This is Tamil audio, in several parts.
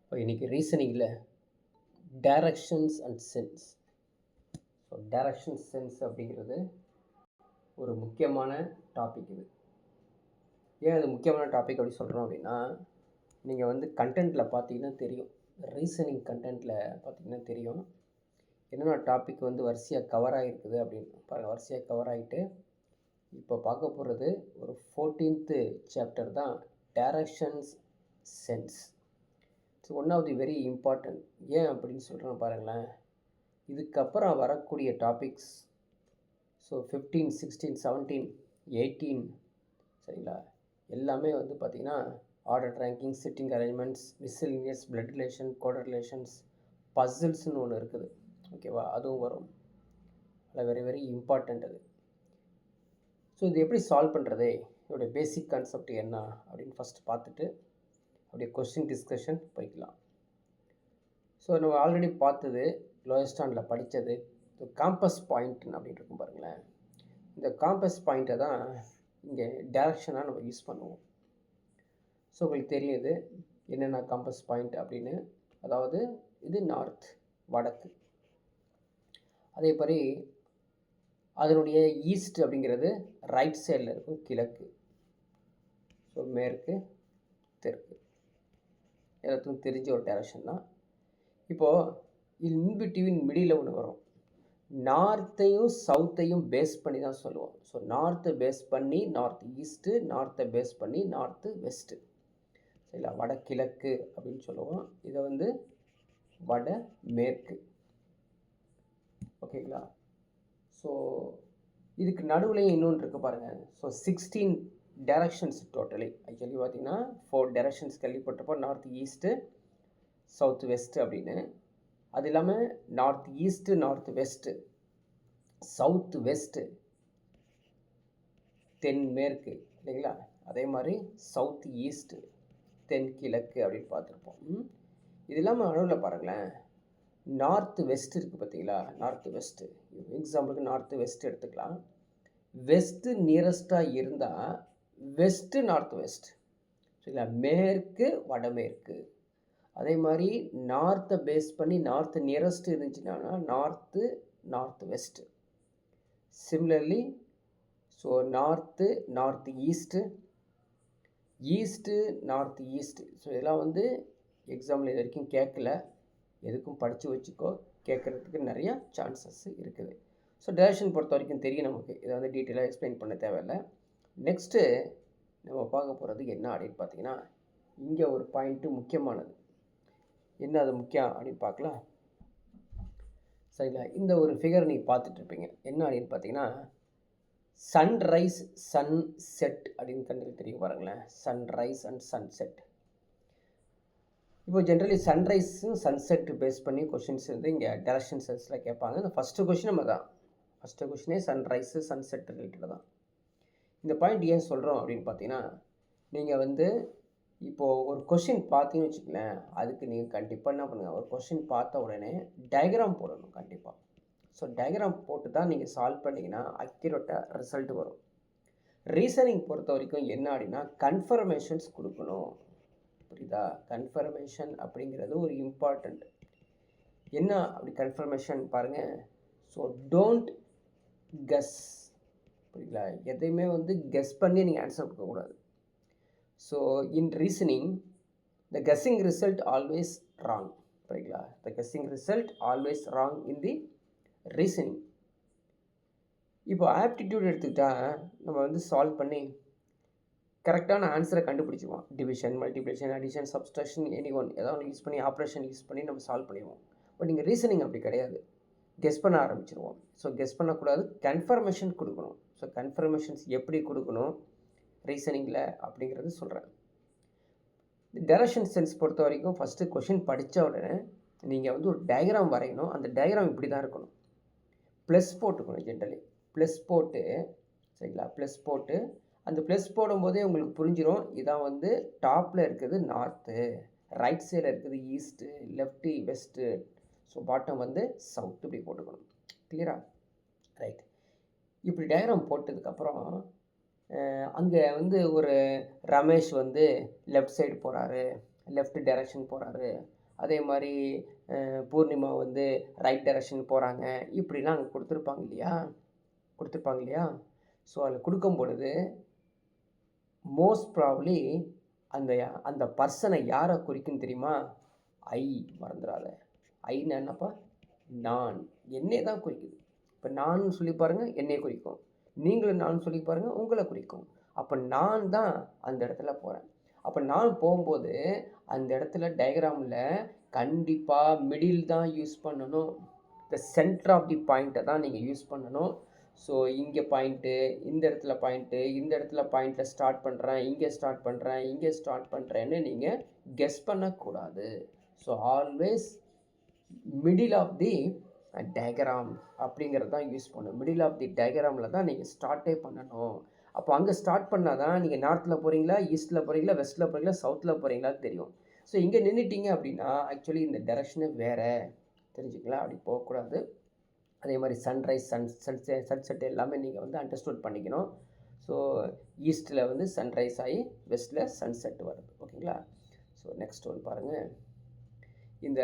இப்போ இன்றைக்கி ரீசனிங்கில் directions and sense. So direction sense அப்படிங்கிறது ஒரு முக்கியமான டாபிக். இது ஏன் அது முக்கியமான டாபிக் அப்படி சொல்கிறோம் அப்படின்னா, நீங்கள் வந்து கண்டென்ட்டில் பார்த்தீங்கன்னா தெரியும், ரீசனிங் கண்டென்ட்டில் பார்த்தீங்கன்னா தெரியும் என்னென்ன டாபிக் வந்து வரிசையாக கவர் ஆகிருக்குது அப்படின்னு பாருங்கள். வரிசையாக கவர் ஆகிட்டு இப்போ பார்க்க போகிறது ஒரு 14th சாப்டர் தான் directions sense. So one of the very important. ஏன் அப்படின்னு சொல்கிறேன் பாருங்களேன். இதுக்கப்புறம் வரக்கூடிய டாபிக்ஸ் ஸோ 15, 16, 17, 18 சரிங்களா, எல்லாமே வந்து பார்த்திங்கன்னா order ranking, sitting arrangements, miscellaneous, blood relation, code relations, பசில்ஸ்னு ஒன்று இருக்குது. ஓகேவா, அதுவும் வரும். அதில் வெரி வெரி இம்பார்ட்டண்ட் அது. ஸோ இது எப்படி சால்வ் பண்ணுறது, இதோடைய பேசிக் கான்செப்ட் என்ன அப்படின்னு ஃபஸ்ட்டு பார்த்துட்டு அப்படியே கொஸ்டின் டிஸ்கஷன் போய்க்கலாம். ஸோ நம்ம ஆல்ரெடி பார்த்தது, லோயர் ஸ்டாண்டில் படித்தது காம்பஸ் பாயிண்ட் அப்படின்னு இருக்கும் பாருங்களேன். இந்த காம்பஸ் பாயிண்ட்டை தான் இங்கே டைரக்ஷனாக நம்ம யூஸ் பண்ணுவோம். ஸோ உங்களுக்கு தெரியுது என்னென்ன காம்பஸ் பாயிண்ட் அப்படின்னு. அதாவது இது நார்த், வடக்கு. அதே மாதிரி அதனுடைய ஈஸ்ட் அப்படிங்கிறது ரைட் சைடில் இருக்கும், கிழக்கு. ஸோ மேற்கு, தெற்கு, எல்லாத்துக்கும் தெரிஞ்ச ஒரு டைரக்ஷன் தான். இப்போது இன்பிட்வீன் மிடில் ஒன்று வரும். நார்த்தையும் சவுத்தையும் பேஸ் பண்ணி தான் சொல்லுவோம். ஸோ நார்த்தை பேஸ் பண்ணி நார்த் ஈஸ்ட்டு, நார்த்தை பேஸ் பண்ணி நார்த்து வெஸ்ட்டு, சரிங்களா, வடகிழக்கு அப்படின்னு சொல்லுவோம். இதை வந்து வட மேற்கு. ஓகேங்களா. ஸோ இதுக்கு நடுவில் இன்னொன்று இருக்குது பாருங்கள். So 16 directions totally. ஆக்சுவலி பார்த்தீங்கன்னா 4 டைரக்ஷன்ஸ் கேள்விப்பட்டிருப்போம், நார்த் ஈஸ்ட்டு, சவுத் வெஸ்ட்டு அப்படின்னு. அது இல்லாமல் north east, north west, south west, தென்மேற்கு இல்லைங்களா. அதே மாதிரி சவுத் ஈஸ்ட்டு, தென்கிழக்கு அப்படின்னு பார்த்துருப்போம். இது இல்லாமல் நடுவில் பாருங்களேன், நார்த்து வெஸ்ட் இருக்குது பார்த்தீங்களா. நார்த்து வெஸ்ட்டு, எக்ஸாம்பிளுக்கு நார்த்து வெஸ்ட் எடுத்துக்கலாம். வெஸ்ட்டு நியரஸ்ட்டாக இருந்தால் வெஸ்ட்டு நார்த் வெஸ்ட், சரிங்களா, மேற்கு வடமேற்கு. அதே மாதிரி நார்த்தை பேஸ் பண்ணி நார்த்து நியரஸ்ட் இருந்துச்சுன்னா north north west. Similarly so north north east, east north east. So இதெல்லாம் வந்து எக்ஸாம்பிள் இது வரைக்கும் கேட்கல, எதுக்கும் படித்து வச்சுக்கோ, கேட்குறதுக்கு நிறையா சான்சஸ் இருக்குது. ஸோ டைரக்ஷன் பொறுத்த வரைக்கும் தெரியும் நமக்கு, இதை வந்து டீட்டெயிலாக எக்ஸ்பிளைன் பண்ண தேவையில்லை. நெக்ஸ்ட்டு நம்ம பார்க்க போகிறது என்ன அப்படின்னு பார்த்தீங்கன்னா, இங்கே ஒரு பாயிண்ட்டு முக்கியமானது. என்ன அது முக்கியம் அப்படின்னு பார்க்கலாம். சரிங்களா, இந்த ஒரு ஃபிகர் நீங்கள் பார்த்துட்ருப்பீங்க. என்ன அப்படின்னு பார்த்தீங்கன்னா, சன்ரைஸ் சன் செட் அப்படின்னு கண்ணுக்கு தெரியும் பாருங்களேன். Sunrise and sunset. இப்போ ஜென்ரலி சன்ரைஸும் சன்செட் பேஸ் பண்ணி கொஷின்ஸ் வந்து இங்கே டைரக்ஷன் சென்ஸில் கேட்பாங்க. இந்த ஃபஸ்ட்டு கொஷின் நம்ம தான், ஃபஸ்ட்டு கொஷினே சன்ரைஸு சன்செட் ரிலேட்டட் தான். இந்த பாயிண்ட் ஏன் சொல்கிறோம் அப்படின்னு பார்த்தீங்கன்னா, நீங்கள் வந்து இப்போது ஒரு கொஷின் பார்த்தீங்கன்னு வச்சுக்கலேன், அதுக்கு நீங்கள் கண்டிப்பாக என்ன பண்ணுங்கள், ஒரு கொஷின் பார்த்த உடனே டயக்ராம் போடணும் கண்டிப்பாக. ஸோ டயக்ராம் போட்டு தான் நீங்கள் சால்வ் பண்ணிங்கன்னா அக்யூரேட்டாக ரிசல்ட் வரும். ரீசனிங் பொறுத்த வரைக்கும் என்ன அப்படின்னா கன்ஃபர்மேஷன்ஸ் கொடுக்கணும். புரியுதா. கன்ஃபர்மேஷன் அப்படிங்கிறது ஒரு இம்பார்ட்டண்ட். என்ன அப்படி கன்ஃபர்மேஷன் பாருங்கள். ஸோ டோன்ட் கெஸ், புரியுங்களா. எதையுமே வந்து கெஸ் பண்ணி நீங்கள் ஆன்சர் கொடுக்கக்கூடாது. So in reasoning the guessing result always wrong, புரியுங்களா. The guessing result always wrong in the reasoning. இப்போ ஆப்டிடியூட் எடுத்துக்கிட்டால் நம்ம வந்து சால்வ் பண்ணி கரெக்டான ஆன்சரை கண்டுபிடிச்சிடுவோம். Division, multiplication, addition, subtraction, any one ஏதாவது யூஸ் பண்ணி ஆப்ரேஷன் யூஸ் பண்ணி நம்ம சால்வ் பண்ணிடுவோம். பட் இங்கே ரீசனிங் அப்படி கிடையாது, கெஸ் பண்ண ஆரம்பிச்சிருவோம். ஸோ கெஸ் பண்ணக்கூடாது, கன்ஃபர்மேஷன் கொடுக்கணும். ஸோ கன்ஃபர்மேஷன்ஸ் எப்படி கொடுக்கணும் ரீசனிங்கில் அப்படிங்கிறது சொல்கிறேன். டைரக்ஷன் சென்ஸ் பொறுத்த வரைக்கும் ஃபஸ்ட்டு கொஷின் படித்த உடனே நீங்கள் வந்து ஒரு டயக்ராம் வரையணும். அந்த டயக்ராம் இப்படி தான் இருக்கணும். ப்ளஸ் போட்டுக்கணும். ஜென்ரலி ப்ளஸ் போட்டு, சரிங்களா, ப்ளஸ் போட்டு அந்த ப்ளஸ் போடும்போதே உங்களுக்கு புரிஞ்சிடும், இதான் வந்து டாப்பில் இருக்குது நார்த்து, ரைட் சைடில் இருக்குது east, left west, so bottom வந்து சவுத்து, இப்படி போட்டுக்கணும். கிளியரா. ரைட். இப்படி டயக்ராம் போட்டதுக்கப்புறம் அங்கே வந்து ஒரு ரமேஷ் வந்து லெஃப்ட் சைடு போகிறாரு, லெஃப்ட் டைரக்ஷன் போகிறாரு, அதே மாதிரி பூர்ணிமா வந்து ரைட் டைரக்ஷன் போகிறாங்க, இப்படிலாம் அங்கே கொடுத்துருப்பாங்க இல்லையா. ஸோ அதில் கொடுக்கும் பொழுது மோஸ்ட் ப்ராப்ளி அந்த அந்த பர்சனை யாரை குறிக்குன்னு தெரியுமா? ஐ, மறந்துடாத. ஐன்னா என்னப்பா? நான், என்னை தான் குறிக்குது. இப்போ நான் சொல்லி பாருங்கள், என்னை குறிக்கும். நீங்களும் நான் சொல்லி பாருங்கள், உங்களை குறிக்கும். அப்போ நான் தான் அந்த இடத்துல போகிறேன். அப்போ நான் போகும்போது அந்த இடத்துல டயக்ராமில் கண்டிப்பாக மிடில் தான் யூஸ் பண்ணணும். த சென்டர் ஆஃப் தி பாயிண்ட்டை தான் நீங்கள் யூஸ் பண்ணணும். ஸோ இங்கே பாயிண்ட்டு, இந்த இடத்துல பாயிண்ட்டு, இந்த இடத்துல பாயிண்ட்டில் ஸ்டார்ட் பண்ணுறேன், இங்கே ஸ்டார்ட் பண்ணுறேன், இங்கே ஸ்டார்ட் பண்ணுறேன்னு நீங்கள் கெஸ் பண்ணக்கூடாது. So always middle of the diagram அப்படிங்கிறது தான் யூஸ் பண்ணணும். மிடில் ஆஃப் தி டயக்ராமில் தான் நீங்கள் ஸ்டார்ட்டே பண்ணணும். அப்போ அங்கே ஸ்டார்ட் பண்ணால் தான் நீங்கள் நார்த்தில் போகிறீங்களா, ஈஸ்ட்டில் போகிறீங்களா, வெஸ்ட்டில் போகிறீங்களா, சவுத்தில் போகிறீங்களா தெரியும். ஸோ இங்கே நின்றுட்டீங்க அப்படின்னா ஆக்சுவலி இந்த டைரக்ஷனே வேறு, தெரிஞ்சுக்கலாம். அப்படி போகக்கூடாது. அதே மாதிரி சன்ரைஸ், சன்செட் எல்லாமே நீங்கள் வந்து அண்டர்ஸ்டாண்ட் பண்ணிக்கணும். ஸோ ஈஸ்ட்டில் வந்து சன்ரைஸ் ஆகி வெஸ்ட்டில் சன்செட் வருது. ஓகேங்களா. ஸோ நெக்ஸ்ட் ஒன்று பாருங்கள். இந்த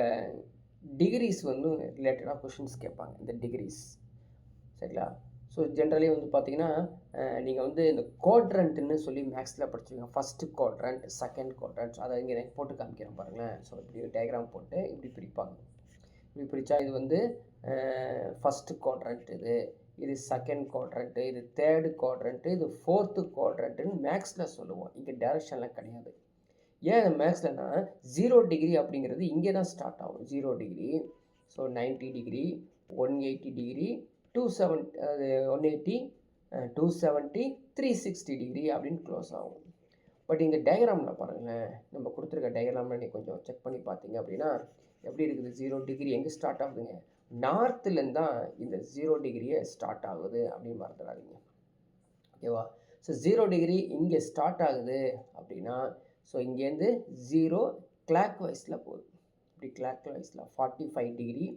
டிகிரிஸ் வந்து ரிலேட்டடாக கொஷின்ஸ் கேட்பாங்க, இந்த டிகிரிஸ், சரிங்களா. ஸோ ஜென்ரலி வந்து பார்த்தீங்கன்னா நீங்கள் வந்து இந்த குவாட்ரண்ட்டுன்னு சொல்லி மேக்ஸில் படிச்சுருங்க. ஃபஸ்ட்டு குவாட்ரண்ட், செகண்ட் குவாட்ரண்ட், அதை இங்கே எனக்கு போட்டு காமிக்கிறேன் பாருங்களேன். ஸோ இப்படி டயக்ராம் போட்டு இப்படி பிரிப்பாங்க. இப்படி பிரித்தா இது வந்து ஃபஸ்ட்டு குவாட்ரண்ட், இது செகண்ட் குவாட்ரண்ட்டு, இது தேர்டு குவாட்ரண்ட்டு, இது ஃபோர்த்து குவாட்ரண்ட்டுன்னு மேக்ஸில் சொல்லுவோம். இங்கே டைரக்ஷன்லாம் கிடையாது. ஏன் மேக்ஸ்லனா 0 டிகிரி அப்படிங்கிறது இங்கே தான் ஸ்டார்ட் ஆகும். 0 டிகிரி, ஸோ 90 டிகிரி, 180 டிகிரி, 270, அது 180, 270, 360 டிகிரி அப்படின்னு க்ளோஸ் ஆகும். பட் இங்கே டயக்ராமில் பாருங்களேன், நம்ம கொடுத்துருக்க டயக்ராமில் நீங்கள் கொஞ்சம் செக் பண்ணி பார்த்தீங்க அப்படின்னா எப்படி இருக்குது? 0 டிகிரி எங்கே ஸ்டார்ட் ஆகுதுங்க? நார்த்துலேருந்து தான் இந்த 0 டிகிரியே ஸ்டார்ட் ஆகுது அப்படின்னு மறந்துடாதீங்க. ஓகேவா. ஸோ 0 டிகிரி இங்கே ஸ்டார்ட் ஆகுது அப்படின்னா ஸோ இங்கேருந்து 0 கிளாக் வைஸில் போகுது. இப்படி கிளாக் வைஸில் 45 degree,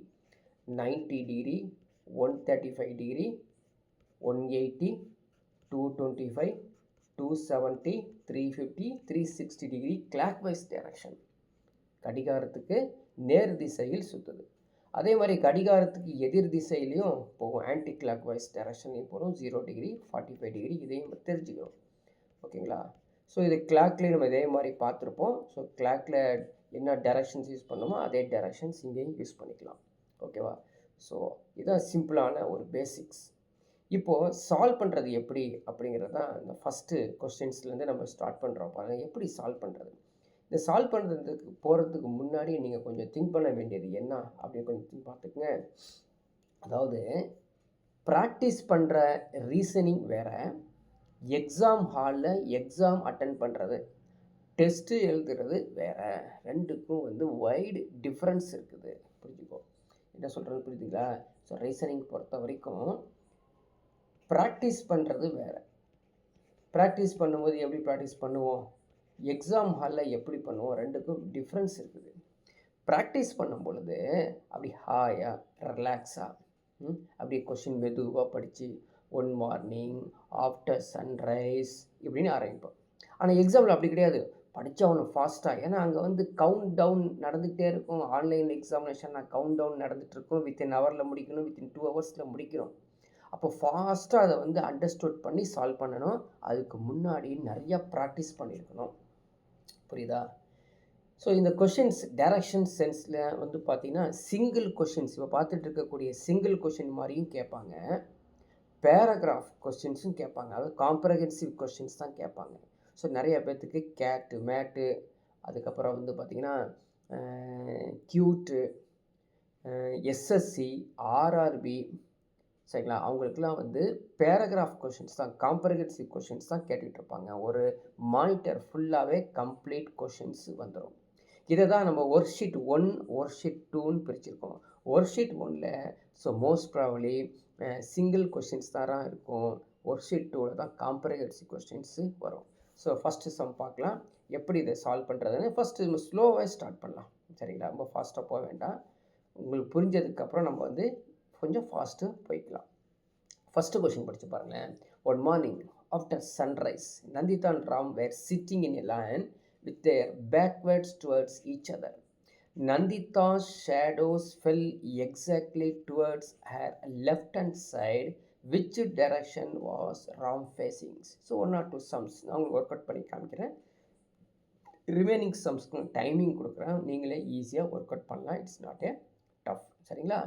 90 degree, 135 degree, 180, 225, 270, 350, 360 degree clockwise direction. கடிகாரத்துக்கு நேர் திசையில் சுற்றுது. அதே மாதிரி கடிகாரத்துக்கு எதிர் திசையிலையும் போகும், ஆன்டி கிளாக் வைஸ் டைரக்ஷன்லையும் போகும். 0 டிகிரி, 45 டிகிரி, இதையும் தெரிஞ்சுக்கிறோம். ஓகேங்களா. ஸோ இது கிளாக்லேயும் நம்ம இதே மாதிரி பார்த்துருப்போம். ஸோ கிளாக்கில் என்ன டைரக்ஷன்ஸ் யூஸ் பண்ணணுமோ அதே டைரக்ஷன்ஸ் இங்கேயும் யூஸ் பண்ணிக்கலாம். ஓகேவா. ஸோ இதான் சிம்பிளான ஒரு பேசிக்ஸ். இப்போது சால்வ் பண்ணுறது எப்படி அப்படிங்கிறது தான் இந்த ஃபஸ்ட்டு கொஸ்டின்ஸ்லேருந்து நம்ம ஸ்டார்ட் பண்ணுறோம் பாருங்கள். எப்படி சால்வ் பண்ணுறது? இந்த சால்வ் பண்ணுறதுக்கு போகிறதுக்கு முன்னாடி நீங்கள் கொஞ்சம் திங்க் பண்ண வேண்டியது என்ன அப்படின்னு கொஞ்சம் பார்த்துக்குங்க. அதாவது ப்ராக்டிஸ் பண்ணுற ரீசனிங் வேறு, எக்ஸாம் ஹாலில் எக்ஸாம் அட்டன் பண்ணுறது, டெஸ்ட்டு எழுதுறது வேறு. ரெண்டுக்கும் வந்து வைடு டிஃப்ரென்ஸ் இருக்குது. புரிஞ்சுக்கோ என்ன சொல்கிறது, புரியுதுங்களா. ஸோ ரீசனிங் பொறுத்த வரைக்கும் ப்ராக்டிஸ் பண்ணுறது வேறு. ப்ராக்டிஸ் பண்ணும்போது எப்படி ப்ராக்டிஸ் பண்ணுவோம், எக்ஸாம் ஹாலில் எப்படி பண்ணுவோம், ரெண்டுக்கும் டிஃப்ரென்ஸ் இருக்குது. ப்ராக்டிஸ் பண்ணும் பொழுது அப்படி ஹாயாக ரிலாக்ஸாக அப்படி கொஷின் மெதுவாக படித்து ஒன் மார்னிங், ஆஃப்டர் சன்ரைஸ் இப்படின்னு ஆரம்பிப்போம். ஆனால் எக்ஸாமில் அப்படி கிடையாது. படித்தா ஒன்று ஃபாஸ்ட்டாக, ஏன்னா அங்கே வந்து கவுண்ட் டவுன் நடந்துகிட்டே இருக்கும். ஆன்லைன் எக்ஸாமினேஷன் கவுண்ட் டவுன் நடந்துகிட்ருக்கும். வித்தின் ஹவரில் முடிக்கணும், வித்தின் 2 ஹவர்ஸில் முடிக்கணும். அப்போ ஃபாஸ்ட்டாக அதை வந்து அண்டர்ஸ்டாண்ட் பண்ணி சால்வ் பண்ணணும். அதுக்கு முன்னாடி நிறையா ப்ராக்டிஸ் பண்ணியிருக்கணும். புரியுதா. ஸோ இந்த கொஷின்ஸ் டைரக்ஷன் சென்ஸில் வந்து பார்த்திங்கன்னா சிங்கிள் கொஷின்ஸ், இப்போ பார்த்துட்டு இருக்கக்கூடிய சிங்கிள் கொஷின் மாதிரியும் கேட்பாங்க, பேராகிராஃப் கொஸ்டின்ஸும் கேட்பாங்க. அதாவது காம்ப்ரஹென்சிவ் கொஸ்டின்ஸ் தான் கேட்பாங்க. ஸோ நிறைய பேர்த்துக்கு கேட்டு, மேட்டு, அதுக்கப்புறம் வந்து பார்த்திங்கன்னா கியூட்டு, எஸ்எஸ்சி, ஆர்ஆர்பி, சரிங்களா, அவங்களுக்குலாம் வந்து பேராகிராஃப் கொஷின்ஸ் தான், காம்ப்ரஹென்சிவ் கொஷின்ஸ் தான் கேட்டுக்கிட்டு இருப்பாங்க. ஒரு மானிட்டர் ஃபுல்லாகவே கம்ப்ளீட் கொஷின்ஸ் வந்துடும். இதை தான் நம்ம ஒர்க் ஷீட் 1, ஒர்க் ஷீட் 2ன்னு பிரிச்சிருக்கோம். ஒர்க் ஷீட் 1ல் so most probably single questions தான் இருக்கும். ஒர்க் ஷீட் 2ல் தான் காம்ப்ரஹென்சிவ் கொஸ்டின்ஸு வரும். ஸோ ஃபஸ்ட்டு சம் பார்க்கலாம், எப்படி இதை சால்வ் பண்ணுறதுன்னு. ஃபஸ்ட்டு நம்ம ஸ்லோவாக ஸ்டார்ட் பண்ணலாம், சரிங்களா. ரொம்ப ஃபாஸ்ட்டாக போக வேண்டாம். உங்களுக்கு புரிஞ்சதுக்கப்புறம் நம்ம வந்து கொஞ்சம் ஃபாஸ்ட்டு போய்க்கலாம். ஃபஸ்ட்டு கொஷின் படித்து பாருங்களேன். One morning after sunrise, Nandita and Ram were sitting in a line with their backwards towards each other. Nandita's shadows fell exactly towards her left hand side. Which direction was Ram facing? So one or two sums நான் உங்களுக்கு ஒர்க் அவுட் பண்ணி காமிக்கிறேன். ரிமைனிங் சம்ஸ்க்கு டைமிங் கொடுக்குறேன், நீங்களே ஈஸியாக ஒர்க் அவுட் பண்ணலாம். It's not a tough. சரிங்களா?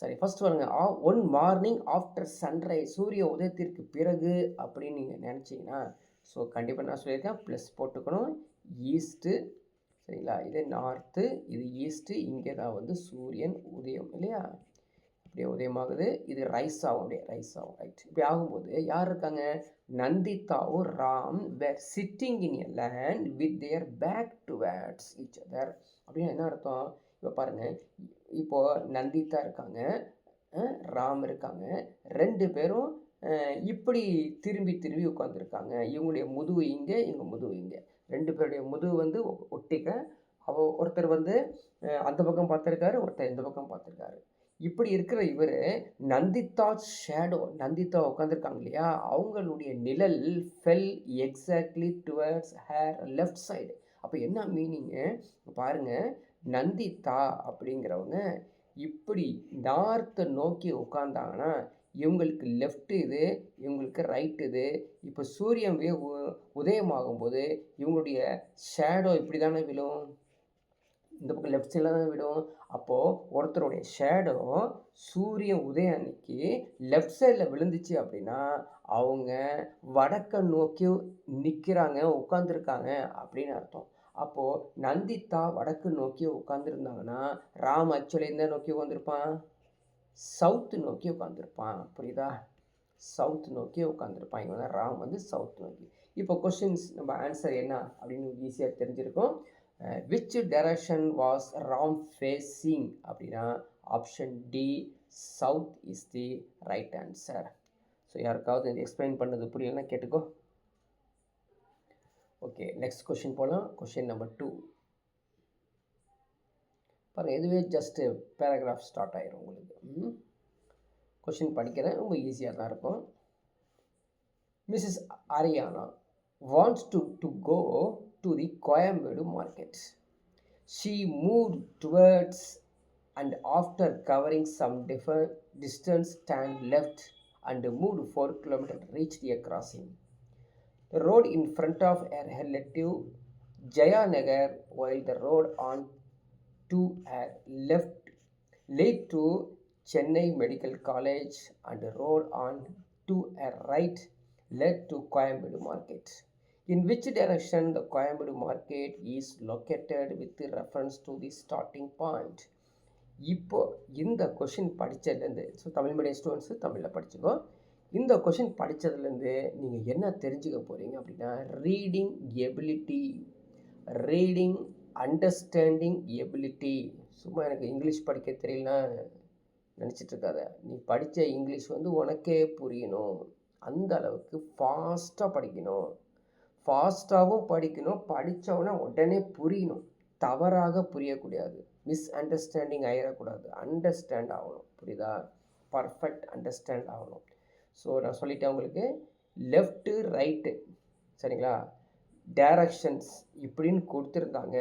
சரி, ஃபஸ்ட் பாருங்க. ஒன் மார்னிங் ஆஃப்டர் சன்ரைஸ், சூரிய உதயத்திற்கு பிறகு அப்படின்னு நீங்கள் நினச்சிங்கன்னா, ஸோ கண்டிப்பாக நான் சொல்லியிருக்கேன் ப்ளஸ் போட்டுக்கணும். ஈஸ்ட்டு, சரிங்களா? இது நார்த்து, இது ஈஸ்ட்டு. இங்கே தான் வந்து சூரியன் உதயம் இல்லையா? அப்படியே உதயமாகுது. இது ரைஸ் ஆகும், அப்படியே ரைஸ் ஆகும். ரைட். இப்படி ஆகும்போது யார் இருக்காங்க? நந்திதாவும் Ram were sitting in a land with their back towards each other. அப்படின்னா என்ன அர்த்தம்? இப்போ பாருங்கள், இப்போது நந்திதா இருக்காங்க, ராம் இருக்காங்க. ரெண்டு பேரும் இப்படி திரும்பி திரும்பி உட்காந்துருக்காங்க. இவங்களுடைய முதுகு இங்கே, இவங்க முதுகு இங்கே. ரெண்டு பேருடைய முதுகு வந்து ஒட்டிக்க. ஒருத்தர் வந்து அந்த பக்கம் பார்த்துருக்காரு, ஒருத்தர் இந்த பக்கம் பார்த்துருக்காரு. இப்படி இருக்கிற இவர் நந்திதா ஷேடோ, நந்திதா உட்காந்துருக்காங்க இல்லையா, அவங்களுடைய நிழல் fell exactly towards her left side. அப்போ என்ன மீனிங்கு பாருங்கள், நந்திதா அப்படிங்கிறவங்க இப்படி நார்த்தை நோக்கி உட்காந்தாங்கன்னா இவங்களுக்கு லெஃப்ட் இது, இவங்களுக்கு ரைட் இது. இப்போ சூரியன் உதயமாகும்போது இவங்களுடைய ஷேடோ இப்படி தானே விழும், இந்த பக்கம் லெஃப்ட் சைடில் தான் விடும். அப்போது ஒருத்தருடைய ஷேடோ சூரிய உதயம் அன்னைக்கு லெஃப்ட் சைடில் விழுந்துச்சு அப்படின்னா அவங்க வடக்க நோக்கி நிற்கிறாங்க, உட்காந்துருக்காங்க அப்படின்னு அர்த்தம். அப்போது நந்திதா வடக்கு நோக்கி உட்காந்துருந்தாங்கன்னா ராம் ஆக்சுவலி எந்த நோக்கி உட்காந்துருப்பான்? சவுத்து நோக்கி உட்காந்துருப்பான். புரியுதா? சவுத் நோக்கி உட்காந்துருப்பான். இவன் தான் ராம் வந்து சவுத் நோக்கி. இப்போ கொஷின்ஸ் நம்ம ஆன்சர் என்ன அப்படின்னு ஈஸியாக தெரிஞ்சிருக்கும். Which direction was Ram facing அப்படின்னா option D south is the right answer. So யாருக்காவது இது எக்ஸ்பிளைன் பண்ணது புரியலன்னா கேட்டுக்கோ. ஓகே, நெக்ஸ்ட் கொஷின் போகலாம். கொஷின் நம்பர் 2 பாருங்கள். இதுவே ஜஸ்ட்டு பேராகிராஃப் ஸ்டார்ட் ஆகிரும் உங்களுக்கு. கொஷின் படிக்கிறேன், ரொம்ப ஈஸியாக தான் இருக்கும். Mrs Ariana wants to go to the Coimbatore market. She moved towards and after covering some distance turned left and moved 4 kilometers reached a crossing. The road in front of her relative Jayanagar, while the road on to her left led to Chennai Medical College and the road on to her right led to Coimbatore market. In which direction the Coimbatore market is located with reference to the starting point? இப்போ இந்த கொஷின் படித்ததுலேருந்து, ஸோ தமிழ் மீடியம் ஸ்டூடெண்ட்ஸு தமிழில் படிச்சுக்கோ. இந்த கொஷின் படித்ததுலேருந்து நீங்கள் என்ன தெரிஞ்சுக்க போகிறீங்க அப்படின்னா, reading ability, reading understanding ability. சும்மா எனக்கு இங்கிலீஷ் படிக்க தெரியலனா நினச்சிட்ருக்காத. நீ படித்த இங்கிலீஷ் வந்து உனக்கே புரியணும். அந்த அளவுக்கு ஃபாஸ்ட்டாக படிக்கணும். ஃபாஸ்ட்டாகவும் படிக்கணும், படித்தவொன்னே உடனே புரியணும். தவறாக புரியக்கூடாது, மிஸ் அண்டர்ஸ்டாண்டிங் ஆகிடக்கூடாது, அண்டர்ஸ்டாண்ட் ஆகணும். புரியுதா? பர்ஃபெக்ட் அண்டர்ஸ்டாண்ட் ஆகணும். ஸோ நான் சொல்லிட்டேன் உங்களுக்கு, லெஃப்ட்டு ரைட்டு, சரிங்களா, டைரக்ஷன்ஸ் இப்படின்னு கொடுத்துருந்தாங்க,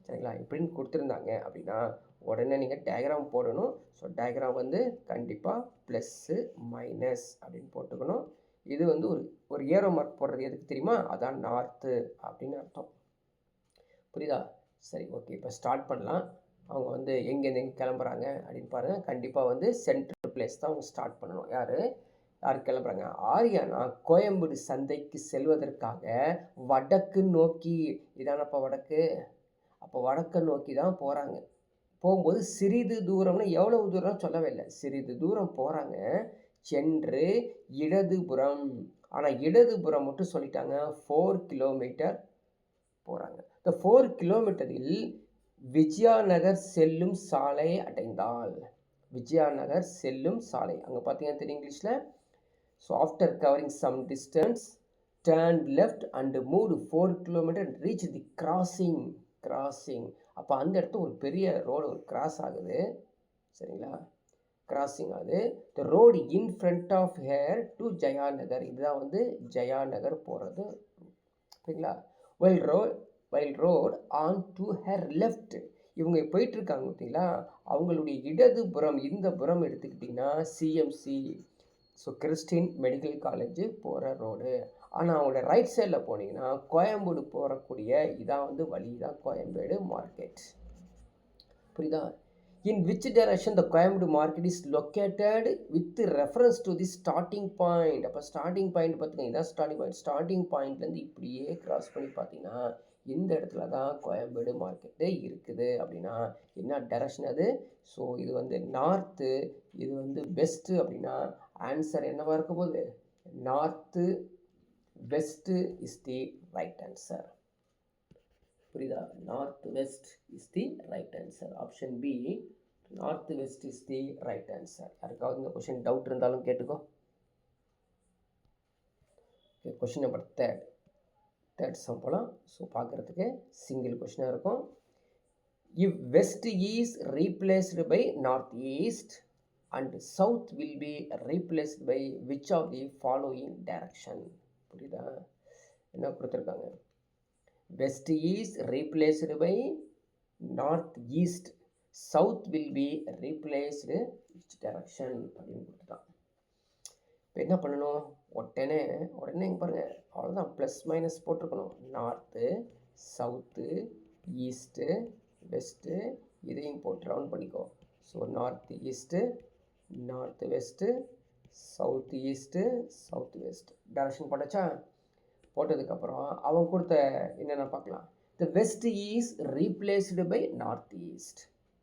சரிங்களா, இப்படின்னு கொடுத்துருந்தாங்க அப்படின்னா உடனே நீங்கள் டயக்ராம் போடணும். ஸோ டயக்ராம் வந்து கண்டிப்பாக ப்ளஸ்ஸு மைனஸ் அப்படின்னு போட்டுக்கணும். இது வந்து ஒரு ஏரோ மார்க் போடுறது எதுக்கு தெரியுமா? அதான் நார்த்து அப்படின்னு அர்த்தம். புரியுதா? சரி, ஓகே, இப்போ ஸ்டார்ட் பண்ணலாம். அவங்க வந்து எங்கேருந்து எங்கே கிளம்புறாங்க அப்படின்னு பாருங்கள். கண்டிப்பாக வந்து சென்ட்ரல் பிளேஸ் தான் அவங்க ஸ்டார்ட் பண்ணணும். யார் கிளம்புறாங்க? ஆரியானா கோயம்பேடு சந்தைக்கு செல்வதற்காக வடக்கு நோக்கி, இதானப்பா வடக்கு, அப்போ வடக்கு நோக்கி தான் போகிறாங்க. போகும்போது சிறிது தூரம்னு எவ்வளவு தூரம் சொல்லவே இல்லை, சிறிது தூரம் போகிறாங்க. சென்று இடதுபுறம், ஆனால் இடதுபுறம் மட்டும் சொல்லிட்டாங்க, 4 கிலோமீட்டர் போகிறாங்க. இந்த 4 கிலோமீட்டரில் விஜயாநகர் செல்லும் சாலை அடைந்தால், விஜயாநகர் செல்லும் சாலை அங்கே பார்த்தீங்கன்னா தெரியும் இங்கிலீஷில். So after covering some distance turn left and moved 4 kilometre reach the crossing. அப்போ அந்த இடத்துல ஒரு பெரிய ரோடு ஒரு கிராஸ் ஆகுது, சரிங்களா, கிராசிங் ஆகுது. The road in front of her to Jayanagar, இதுதான் வந்து ஜயாநகர் போகிறது, சரிங்களா. while rode on to her left. இவங்க போயிட்டுருக்காங்க பார்த்தீங்களா, அவங்களுடைய இடதுபுறம் இந்த புறம் எடுத்துக்கிட்டிங்கன்னா CMC, so Christian medical college போகிற ரோடு. ஆனால் அவங்களோட ரைட் சைடில் போனீங்கன்னா கோயம்பேடு போகக்கூடிய இதான் வந்து வழி தான் கோயம்பேடு மார்க்கெட். புரியுதா? In which direction the Koyambedu market is located with reference to the starting point. அப்போ ஸ்டார்டிங் பாயிண்ட் பார்த்தீங்கன்னா இதான் ஸ்டார்டிங் பாயிண்ட். ஸ்டார்டிங் பாயிண்ட்லேருந்து இப்படியே கிராஸ் பண்ணி பார்த்தீங்கன்னா இந்த இடத்துல தான் கோயம்பேடு மார்க்கெட்டு இருக்குது. அப்படின்னா என்ன டைரக்ஷன் அது? ஸோ இது வந்து நார்த்து, இது வந்து வெஸ்ட்டு. அப்படின்னா ஆன்சர் என்னவா இருக்க போகுது? North west is the right answer. புரியுதா? North west is the right answer. Option B north west is the right answer. யாருக்காவது இந்த கொஷின் டவுட் இருந்தாலும் கேட்டுக்கோ. கொஷின் நம்பர் தேர்ட் சம் போகலாம். ஸோ பார்க்குறதுக்கு சிங்கிள் கொஷினாக இருக்கும். If west is replaced by north east and south will be replaced by which of the following direction. புரியுதா? என்ன கொடுத்துருக்காங்க? West is replaced by north east, south will be replaced which direction அப்படின்னு கொடுத்துட்டான். இப்போ என்ன பண்ணணும்? உடனே இங்கே பாருங்கள், அவ்வளோதான், ப்ளஸ் மைனஸ் போட்டிருக்கணும். நார்த்து, சவுத்து, ஈஸ்ட்டு, வெஸ்ட்டு, இதையும் போட்டு ரவுண்ட் பண்ணிக்கோ. So north east, north west, south east, south west direction போட்டாச்சா? போட்டதுக்கப்புறம் அவன் கொடுத்த என்னென்ன பார்க்கலாம். The west is replaced by north east.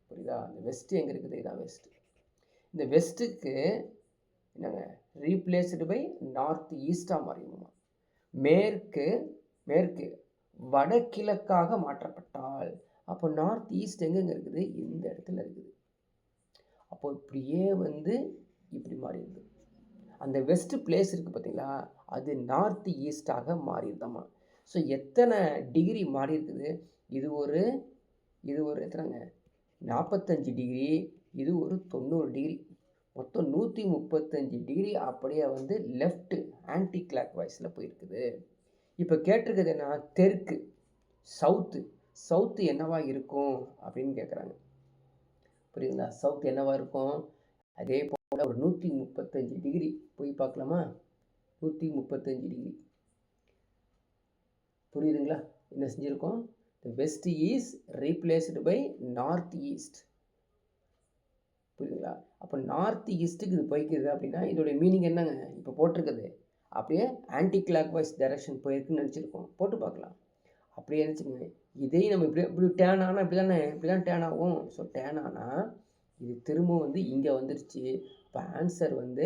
புரியுதா? இந்த வெஸ்ட்டு எங்கே இருக்குது? இதான் வெஸ்ட்டு. இந்த வெஸ்ட்டுக்கு என்னங்க ரீப்ளேஸ்டு பை நார்த் ஈஸ்டாக மாறிடுமா. மேற்கு வடகிழக்காக மாற்றப்பட்டால் அப்போ நார்த் ஈஸ்ட் எங்கெங்கே இருக்குது? இந்த இடத்துல இருக்குது. அப்போ இப்படியே வந்து இப்படி மாறிடுது. அந்த வெஸ்ட் பிளேஸ் இருக்குது பார்த்தீங்களா, அது நார்த் ஈஸ்டாக மாறிடுதாம்மா. ஸோ எத்தனை டிகிரி மாறி இருக்குது? இது ஒரு எத்தனைங்க 45 டிகிரி, இது ஒரு 90 டிகிரி, மொத்தம் 135 டிகிரி அப்படியே வந்து லெஃப்ட் ஆன்டி கிளாக் வைஸில் போயிருக்குது. இப்போ கேட்டிருக்குது என்ன? தெற்கு சவுத்து என்னவா இருக்கும் அப்படின்னு கேட்குறாங்க. புரியுதுங்களா? சவுத் என்னவா இருக்கும்? அதே போல் ஒரு 135 டிகிரி போய் பார்க்கலாமா? 135 டிகிரி. புரியுதுங்களா? என்ன செஞ்சுருக்கோம்? West is replaced by north east. புரியுதுங்களா? அப்போ நார்த் ஈஸ்ட்டுக்கு இது போய்க்குது அப்படின்னா இதோடைய மீனிங் என்னங்க? இப்போ போட்டிருக்குது அப்படியே ஆன்டி கிளாக் வைஸ் டைரக்ஷன் போயிருக்குன்னு நினச்சிருக்கோம். போட்டு பார்க்கலாம். அப்படியே நினச்சிக்கோங்க. இதையும் நம்ம இப்படி டேன் ஆனால் இப்படி தான் டேன் ஆகும். ஸோ டேன் ஆனால் இது திரும்ப வந்து இங்கே வந்துருச்சு. இப்போ ஆன்சர் வந்து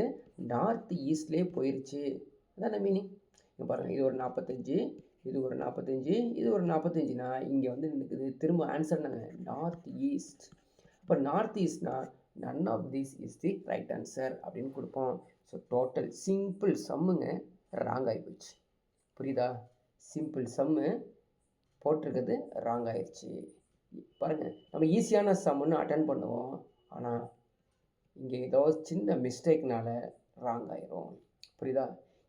நார்த் ஈஸ்ட்லேயே போயிடுச்சு. அதான் மீனிங். இங்கே பாருங்கள், இது ஒரு 45, இது ஒரு 45, இது ஒரு 45னா இங்கே வந்து நிற்குது. திரும்ப ஆன்சர் நாங்கள் நார்த் ஈஸ்ட். இப்போ நார்த் ஈஸ்ட்னா none of this is the right answer அப்படின்னு கொடுப்போம். ஸோ டோட்டல் சிம்பிள் சம்முங்க ராங் ஆகிப்போச்சு. புரியுதா? சிம்பிள் சம்மு போட்டிருக்குது ராங் ஆயிடுச்சு. பாருங்கள், நம்ம ஈஸியான சம்முன்னு அட்டன் பண்ணுவோம், ஆனால் இங்கே ஏதோ சின்ன மிஸ்டேக்னால ராங் ஆயிரும். புரியுதா?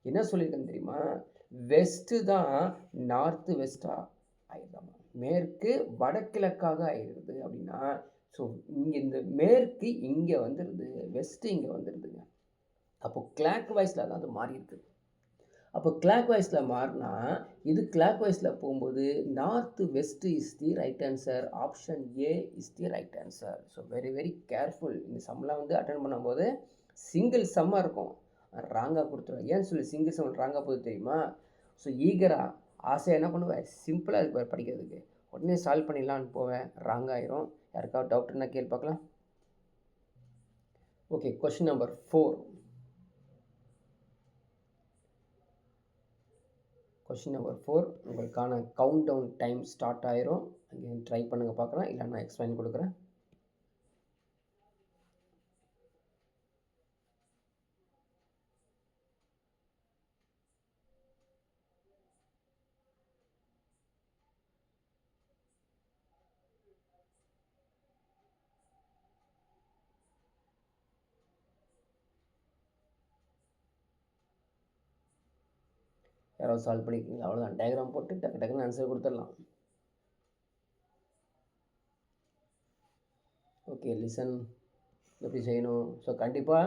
என்ன சொல்லியிருக்கேன்னு தெரியுமா? வெஸ்ட்டு தான் நார்த்து வெஸ்ட்டாக ஆயிடுதாமா, மேற்கு வடகிழக்காக ஆயிடுது. அப்படின்னா ஸோ இங்கே இந்த மேற்கு இங்கே வந்துடுது, வெஸ்ட்டு இங்கே வந்துடுதுங்க. அப்போ கிளாக் வைஸில் தான் அது மாறி இருக்குது. அப்போ கிளாக் வைஸில் மாறினா இது கிளாக் வைஸில் போகும்போது north west is the right answer. Option A is the right answer. So very very careful. இந்த சம்லாம் வந்து அட்டன் பண்ணும்போது சிங்கிள் சம்மாக இருக்கும், ராங்காக கொடுத்துருவேன். ஏன்னு சொல்லி சிங்கிள் சம் ராங்காக போகுது தெரியுமா? ஸோ ஈகராக ஆசையாக என்ன பண்ணுவேன், சிம்பிளாக இருக்கு படிக்கிறதுக்கு, உடனே சால்வ் பண்ணிடலான்னு போவேன், ராங்காயிரும். யாருக்காவது டவுட்னா கேள்வி பார்க்கலாம். Okay, question number 4. Question number 4 உங்களுக்கான கவுண்ட் டவுன் டைம் ஸ்டார்ட் ஆயிரும். அங்கே ட்ரை பண்ணுங்கள் பார்க்குறேன், இல்லை நான் எக்ஸ்பிளைன் கொடுக்குறேன். யாராவது சால்வ் பண்ணிக்கிங்க? அவ்வளோதான், டயக்ராம் போட்டு டக்கு டக்குன்னு ஆன்சர் கொடுத்துடலாம். ஓகே, லிசன் எப்படி செய்யணும்? ஸோ கண்டிப்பாக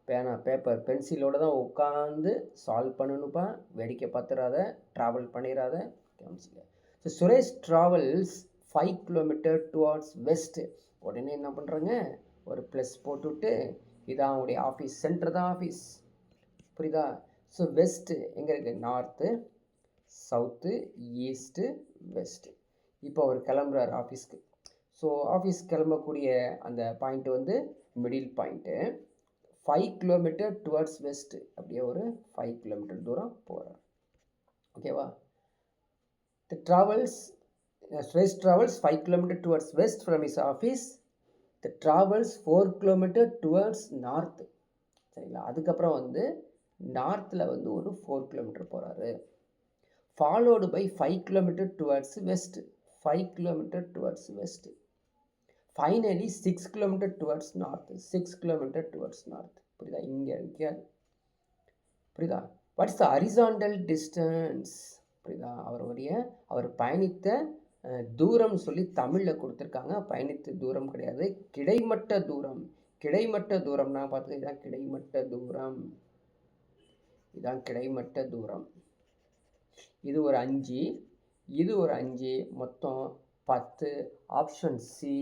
பேனா, பேப்பர், பென்சிலோடு தான் உட்காந்து சால்வ் பண்ணணுப்பா. வேடிக்கை பார்த்துடாத, ட்ராவல் பண்ணிடாத, கவனிச்சிக்க. So Suresh travels 5 kilometre towards west. உடனே என்ன பண்ணுறாங்க, ஒரு ப்ளஸ் போட்டுவிட்டு இதான் அவங்களுடைய ஆஃபீஸ், சென்டர் தான் ஆஃபீஸ். புரியுதா? ஸோ வெஸ்ட்டு எங்கே இருக்குது? North, south, east, west. இப்போ அவர் கிளம்புறாரு ஆஃபீஸ்க்கு. ஸோ ஆஃபீஸ் கிளம்பக்கூடிய அந்த பாயிண்ட்டு வந்து middle point. 5 kilometre towards west. அப்படியே ஒரு 5 கிலோமீட்டர் தூரம் போகிறார். ஓகேவா? The travels Suresh travels 5 kilometre towards west from is office. The travels 4 kilometre towards north. சரிங்களா? அதுக்கப்புறம் வந்து நார்த்தில் வந்து ஒரு 4 கிலோமீட்டர் போகிறாரு. Followed by 5 kilometre towards west. 5 kilometre towards west. Finally 6 kilometre towards north. 6 kilometre towards north. புரியுதா? இங்கே இருக்காது. புரியுதா? What's the horizontal distance? புரியுதா? அவர் பயணித்த தூரம் சொல்லி தமிழில் கொடுத்துருக்காங்க. பயணித்த தூரம் கிடையாது, கிடைமட்ட தூரம். கிடைமட்ட தூரம்னா பார்த்து இதான் கிடைமட்ட தூரம். இதான் கிடைமட்ட தூரம். இது ஒரு 5, இது ஒரு 5, மொத்தம் 10. Option C.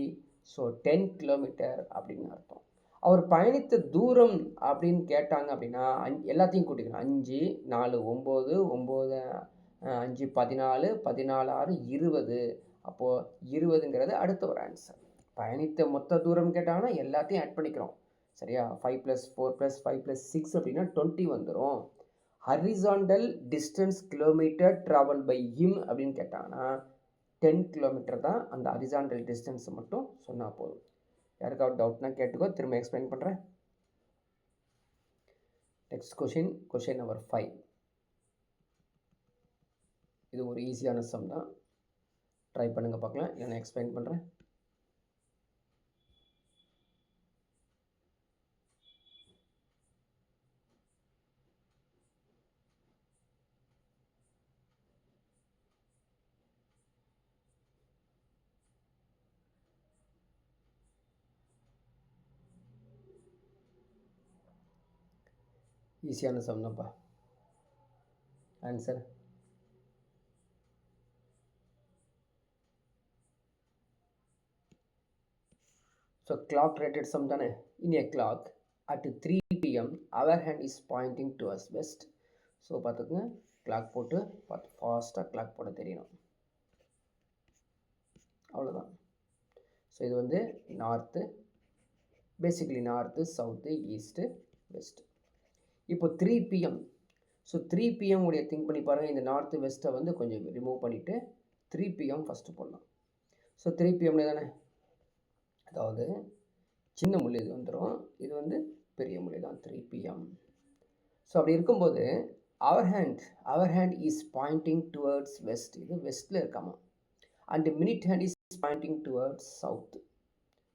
ஸோ 10 கிலோமீட்டர் அப்படின்னு அர்த்தம். அவர் பயணித்த தூரம் அப்படின்னு கேட்டாங்க அப்படின்னா எல்லாத்தையும் கூட்டிக்கணும். 5, 4, 9, 9, 5, 14, 14, 6, 20. அப்போது 20ங்கிறது அடுத்த ஒரு ஆன்சர். பயணித்த மொத்த தூரம் கேட்டாங்கன்னா எல்லாத்தையும் ஆட் பண்ணிக்கிறோம். சரியா? 5 + 4 + 5 + 6 அப்படின்னா 20 வந்துடும். Horizontal distance kilometre travel by him அப்படின்னு கேட்டாங்கன்னா 10 கிலோமீட்டர் தான். அந்த ஹரிசாண்டல் டிஸ்டன்ஸை மட்டும் சொன்னால் போதும். யாருக்காவது டவுட்னா கேட்டுக்கோ, திரும்ப எக்ஸ்பிளைன் பண்ணுறேன். Next question number 5. இது ஒரு ஈஸியான சம் தான், ட்ரை பண்ணுங்கள் பார்க்கலாம். இல்லை நான் எக்ஸ்பிளைன் பண்ணுறேன். ஈஸியான சம் தான்ப்பா. Answer so clock rated sum தானே. In a clock at 3 PM our hand is pointing towards west. So பார்த்துக்குங்க, கிளாக் போட்டு பார்த்து ஃபாஸ்ட்டாக கிளாக் போட தெரியணும். அவ்வளோதான். ஸோ இது வந்து north, basically north, south, east, west. இப்போ 3 PM. ஸோ 3 PM உடைய திங்க் பண்ணி பாருங்கள். இந்த நார்த்து வெஸ்ட்டை வந்து கொஞ்சம் ரிமூவ் பண்ணிவிட்டு 3 PM ஃபஸ்ட்டு போடலாம். ஸோ 3 PM தானே, அதாவது சின்ன முள் இது வந்துடும், இது வந்து பெரிய முள் தான் 3 PM. ஸோ அப்படி இருக்கும்போது hour hand is pointing towards west. இது வெஸ்ட்டில் இருக்காமா. And minute hand is pointing towards south.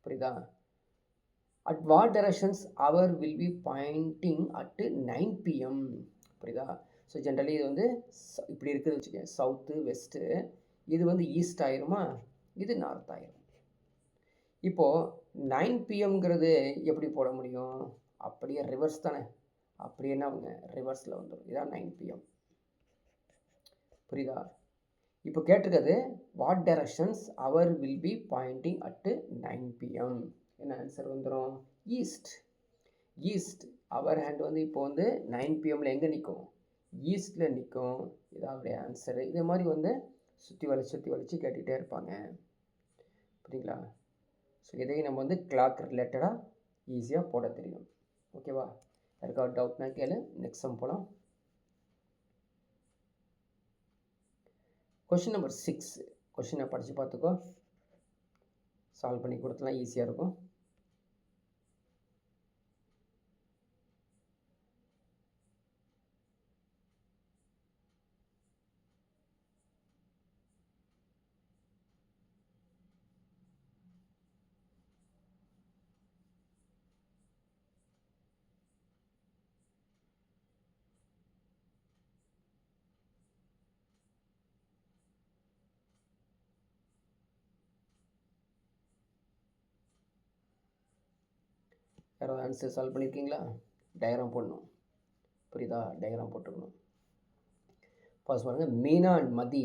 புரியுதா? At what directions hour will be pointing at 9 PM. புரியுதா? ஸோ ஜென்ரலி இது வந்து இப்படி இருக்குது வச்சுக்கேன், சவுத்து வெஸ்ட்டு. இது வந்து ஈஸ்ட் ஆயிருமா, இது நார்த் ஆயிரும். இப்போது 9 PMங்கிறது எப்படி போட முடியும்? அப்படியே ரிவர்ஸ் தானே. அப்படியே என்ன அவங்க ரிவர்ஸில் வந்துடும். இதான் 9 PM. புரியுதா? இப்போ கேட்டிருக்கிறது what directions hour will be pointing at 9 PM. என்ன ஆன்சர் வந்துடும்? ஈஸ்ட். அவர் ஹேண்ட் வந்து இப்போ வந்து 9 PMல எங்கே நிற்கும்? ஈஸ்டில் நிற்கும். இதாவுடைய ஆன்சரு. இதே மாதிரி வந்து சுற்றி வளைச்சி கேட்டுகிட்டே இருப்பாங்க. புரியுங்களா? ஸோ இதையும் நம்ம வந்து கிளாக் ரிலேட்டடாக ஈஸியாக போட தெரியும். ஓகேவா? யாருக்காவது டவுட்னா கேளு. நெக்ஸ்ட் சம் போகலாம். Question number 6. கொஷினை படித்து பார்த்துக்கோ, சால்வ் பண்ணி கொடுத்தலாம், ஈஸியாக இருக்கும். யாராவது ஆன்சர் சால்வ் பண்ணியிருக்கீங்களா? டயக்ராம் போடணும். புரியுதா? டயக்ராம் போட்டுக்கணும். ஃபர்ஸ்ட் பாருங்கள், Meena and Mathi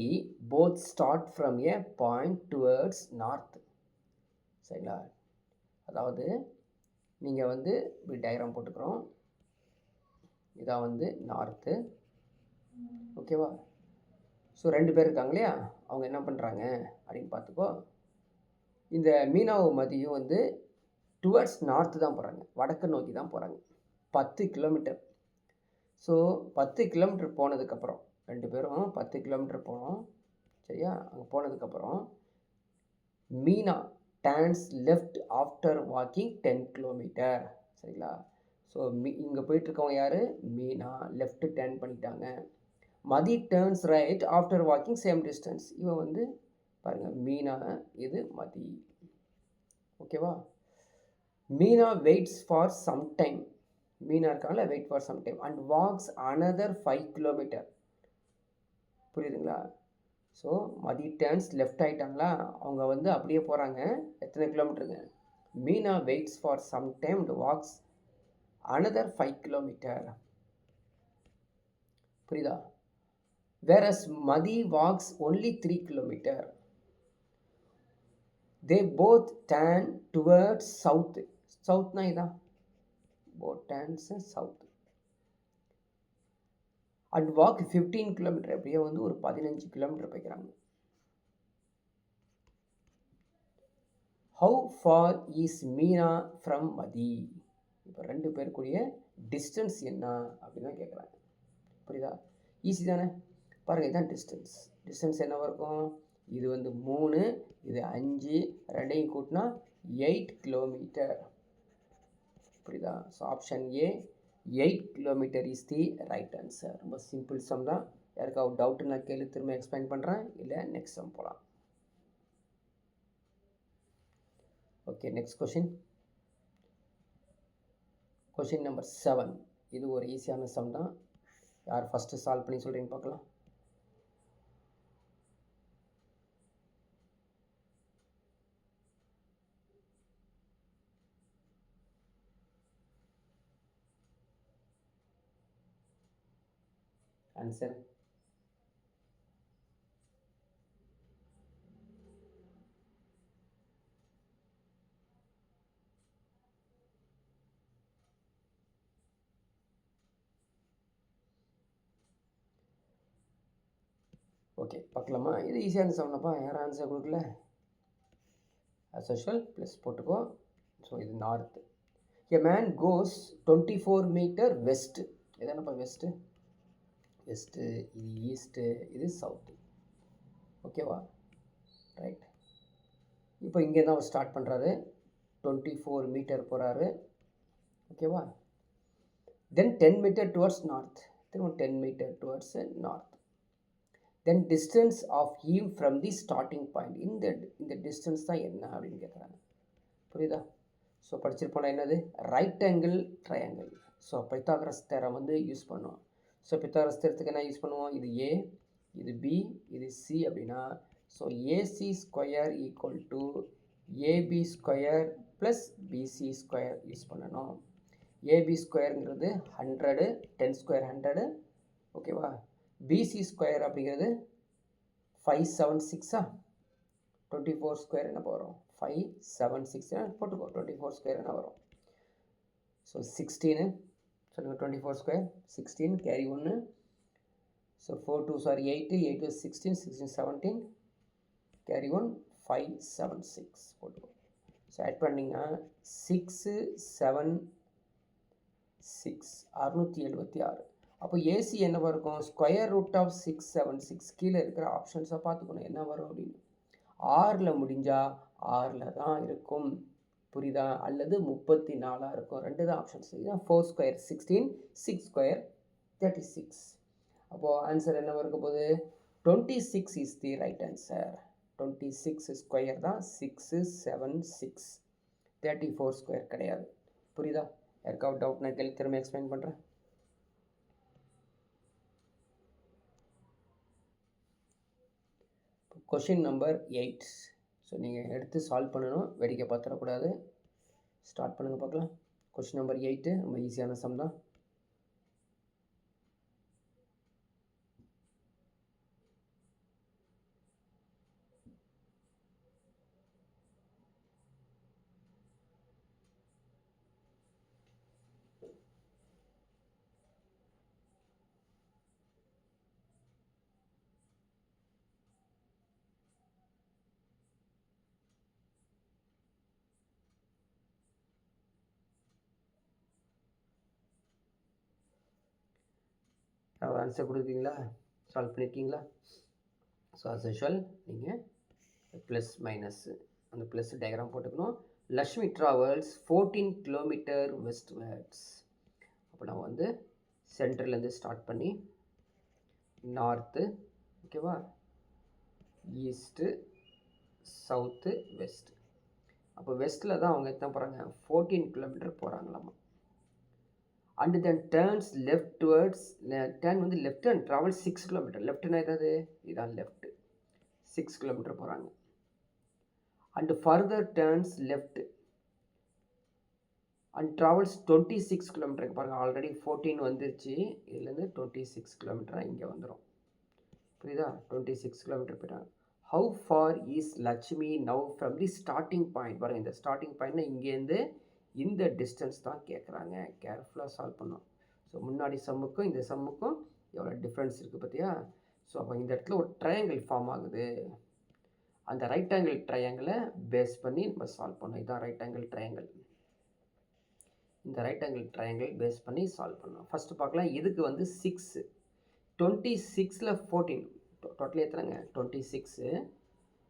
both start from A point towards north. சரிங்களா? அதாவது நீங்கள் வந்து இப்படி டயக்ராம் போட்டுக்கிறோம். இதான் வந்து நார்த்து. ஓகேவா? ஸோ 2 பேர் இருக்காங்க இல்லையா? அவங்க என்ன பண்ணுறாங்க அப்படின்னு பார்த்துக்கோ. இந்த மீனாவும் மதியும் வந்து டுவர்ட்ஸ் நார்த்து தான் போகிறாங்க, வடக்கு நோக்கி தான் போகிறாங்க. 10 கிலோமீட்டர். ஸோ 10 கிலோமீட்டர் போனதுக்கப்புறம் 2 பேரும் 10 கிலோமீட்டர் போனோம். சரியா? அங்கே போனதுக்கப்புறம் Meena turns left after walking 10 kilometre. சரிங்களா? ஸோ இங்கே போயிட்டுருக்கவங்க யார்? மீனா. லெஃப்ட் டர்ன் பண்ணிட்டாங்க. Mathi turns right after walking same distance. இவன் வந்து பாருங்கள், மீனா, இது மதி. ஓகேவா? Meena waits for some time. Meena இருக்காங்களா, wait for some time and walks another 5 kilometre. புரியுதுங்களா? ஸோ மதி டர்ன்ஸ் லெஃப்ட் ஆகிட்டாங்களா, அவங்க வந்து அப்படியே போகிறாங்க. எத்தனை கிலோமீட்டருங்க? Meena waits for some time and walks another 5 kilometre. புரியுதா? whereas Madi walks only 3 kilometers. They both turn towards south. South na ida. Both turns south. And walk 15 kilometers. அப்படியே வந்து ஒரு 15 kilometre போய்க்கிறாங்க. How far is Meena from Madi? இப்போ 2 பேருக்குரிய டிஸ்டன்ஸ் என்ன அப்படின்னு தான் கேட்குறாங்க. புரியுதா? ஈஸி தானே? பாருங்கள், இதுதான் டிஸ்டன்ஸ். டிஸ்டன்ஸ் என்னவா இருக்கும்? இது வந்து 3, இது 5, ரெண்டையும் கூட்டினா 8 கிலோமீட்டர். புரியுதா? So option A 8 kilometre is the right answer. ரொம்ப சிம்பிள் சம் தான். யாருக்காவது டவுட்டு நான் கேள்வி திரும்ப எக்ஸ்பிளைன் பண்ணுறேன், இல்லை நெக்ஸ்ட் சம் போகலாம். Okay, next question. Question number 7. இது ஒரு ஈஸியான சம் தான். யார் ஃபஸ்ட்டு சால்வ் பண்ணி சொல்கிறீங்க பார்க்கலாம். ஆன்சர் ஓகே, பார்க்கலாமா? இது ஈஸியான சம்னப்பா, யாரும் ஆன்சர் கொடுக்கல. as usual ப்ளஸ் போட்டுக்கோ. ஸோ இது north. A man goes 24 metre west. எதானப்பா வெஸ்ட்டு? வெஸ்ட்டு. இது ஈஸ்ட்டு, இது சவுத்து. ஓகேவா? ரைட். இப்போ இங்கே தான் அவர் ஸ்டார்ட் பண்ணுறாரு. 24 மீட்டர் போகிறாரு. ஓகேவா? Then 10 metre towards north. திரும்ப 10 metre towards north. Then distance of him from the starting point. இந்த டிஸ்டன்ஸ் தான் என்ன அப்படின்னு கேட்குறாங்க. புரியுதா? ஸோ படிச்சிருப்போம்னா என்னது? Right angle triangle. So Pythagoras theorem வந்து யூஸ் பண்ணுவோம். ஸோ பைத்தாகரஸ் தேரத்துக்கு என்ன யூஸ் பண்ணுவோம்? இது ஏ, இது பி, இது சி அப்படின்னா, so AC square equal to AB square plus BC square use பண்ணணும். ஏபி ஸ்கொயருங்கிறது 100, 10 ஸ்கொயர் 100. ஓகேவா? பிசி ஸ்கொயர் அப்படிங்கிறது 576. 24 ஸ்கொயர் என்ன வரும்? 576 போட்டுக்கோ. 24 ஸ்கொயர் என்ன வரும்? ஸோ 16 சொல்லுங்கள். 24 square 16 carry 1. So 4 2s are 8, 8 is 16, 16 17 carry 1 576 போட்டுக்கோ. ஸோ ஆட் பண்ணிங்கன்னா 6 7 6 676. அப்போ ஏசி என்னவா இருக்கும்? Square root of 676. கீழே இருக்கிற ஆப்ஷன்ஸை பார்த்துக்கணும் என்ன வரும் அப்படின்னு. 6ல் முடிஞ்சால் 6ல் தான் இருக்கும். புரியுதா? அல்லது 34 இருக்கும். 2 தான் ஆப்ஷன்ஸ். இதுதான் 4 ஸ்கொயர் 16, 6 ஸ்கொயர் 36. அப்போது ஆன்சர் என்ன இருக்க போகுது? 26 is the right answer. 26 square தான் 676. 34 ஸ்கொயர் கிடையாது. புரியுதா? யாருக்காவது டவுட் நான் கேள்வி திரும்ப எக்ஸ்பிளைன் பண்ணுறேன். Question number 8. ஸோ நீங்கள் எடுத்து சால்வ் பண்ணணும், வேடிக்கை பார்த்துடக்கூடாது. ஸ்டார்ட் பண்ணுங்கள் பார்க்கலாம். கொஸ்டின் நம்பர் 8 ரொம்ப ஈஸியான சம் தான். ஆன்சர் கொடுக்குறீங்களா? சால்வ் பண்ணியிருக்கீங்களா? ஸோ அஸ் யூஷுவல் நீங்கள் ப்ளஸ் மைனஸ் அந்த ப்ளஸ் டயக்ராம் போட்டுக்கணும். Lakshmi travels 14 kilometre westwards. அப்போ நம்ம வந்து சென்டர்லேருந்து ஸ்டார்ட் பண்ணி நார்த்து, ஓகேவா, ஈஸ்ட்டு, சவுத்து, வெஸ்ட்டு. அப்போ வெஸ்ட்டில் தான் அவங்க எத்தனை போகிறாங்க? 14 கிலோமீட்டர் போகிறாங்களாமா. And then turns left towards, turn வந்து லெஃப்ட் அண்ட் ட்ராவல் 6 கிலோமீட்டர். லெஃப்ட்னா ஏதாவது இதான் லெஃப்ட், 6 கிலோமீட்டர் போகிறாங்க. And further turns left and travels 26 கிலோமீட்டருக்கு பாருங்கள். ஆல்ரெடி 14 வந்துருச்சு, இதுலேருந்து 26 கிலோமீட்டராக இங்கே வந்துடும். புரியுதா? 26 கிலோமீட்டர் போயிட்டாங்க. How for is Lakshmi now from the starting point? பாருங்கள், இந்த ஸ்டார்டிங் பாயிண்ட்னா இங்கேருந்து இந்த டிஸ்டன்ஸ் தான் கேட்குறாங்க. கேர்ஃபுல்லாக சால்வ் பண்ணோம். ஸோ முன்னாடி சம்முக்கும் இந்த சம்முக்கும் எவ்வளோ டிஃப்ரென்ஸ் இருக்குது பார்த்தியா? ஸோ அப்போ இந்த இடத்துல ஒரு ட்ரையாங்கிள் ஃபார்ம் ஆகுது. அந்த ரைட் ஆங்கிள் ட்ரையாங்கிளை பேஸ் பண்ணி நம்ம சால்வ் பண்ணோம். இதுதான் ரைட் ஆங்கிள் ட்ரையாங்கிள். இந்த ரைட் ஆங்கிள் ட்ரையாங்கிள் பேஸ் பண்ணி சால்வ் பண்ணோம். ஃபஸ்ட்டு பார்க்கலாம். இதுக்கு வந்து 6, 26ல் 14 டோட்டலி எத்தனைங்க? 26.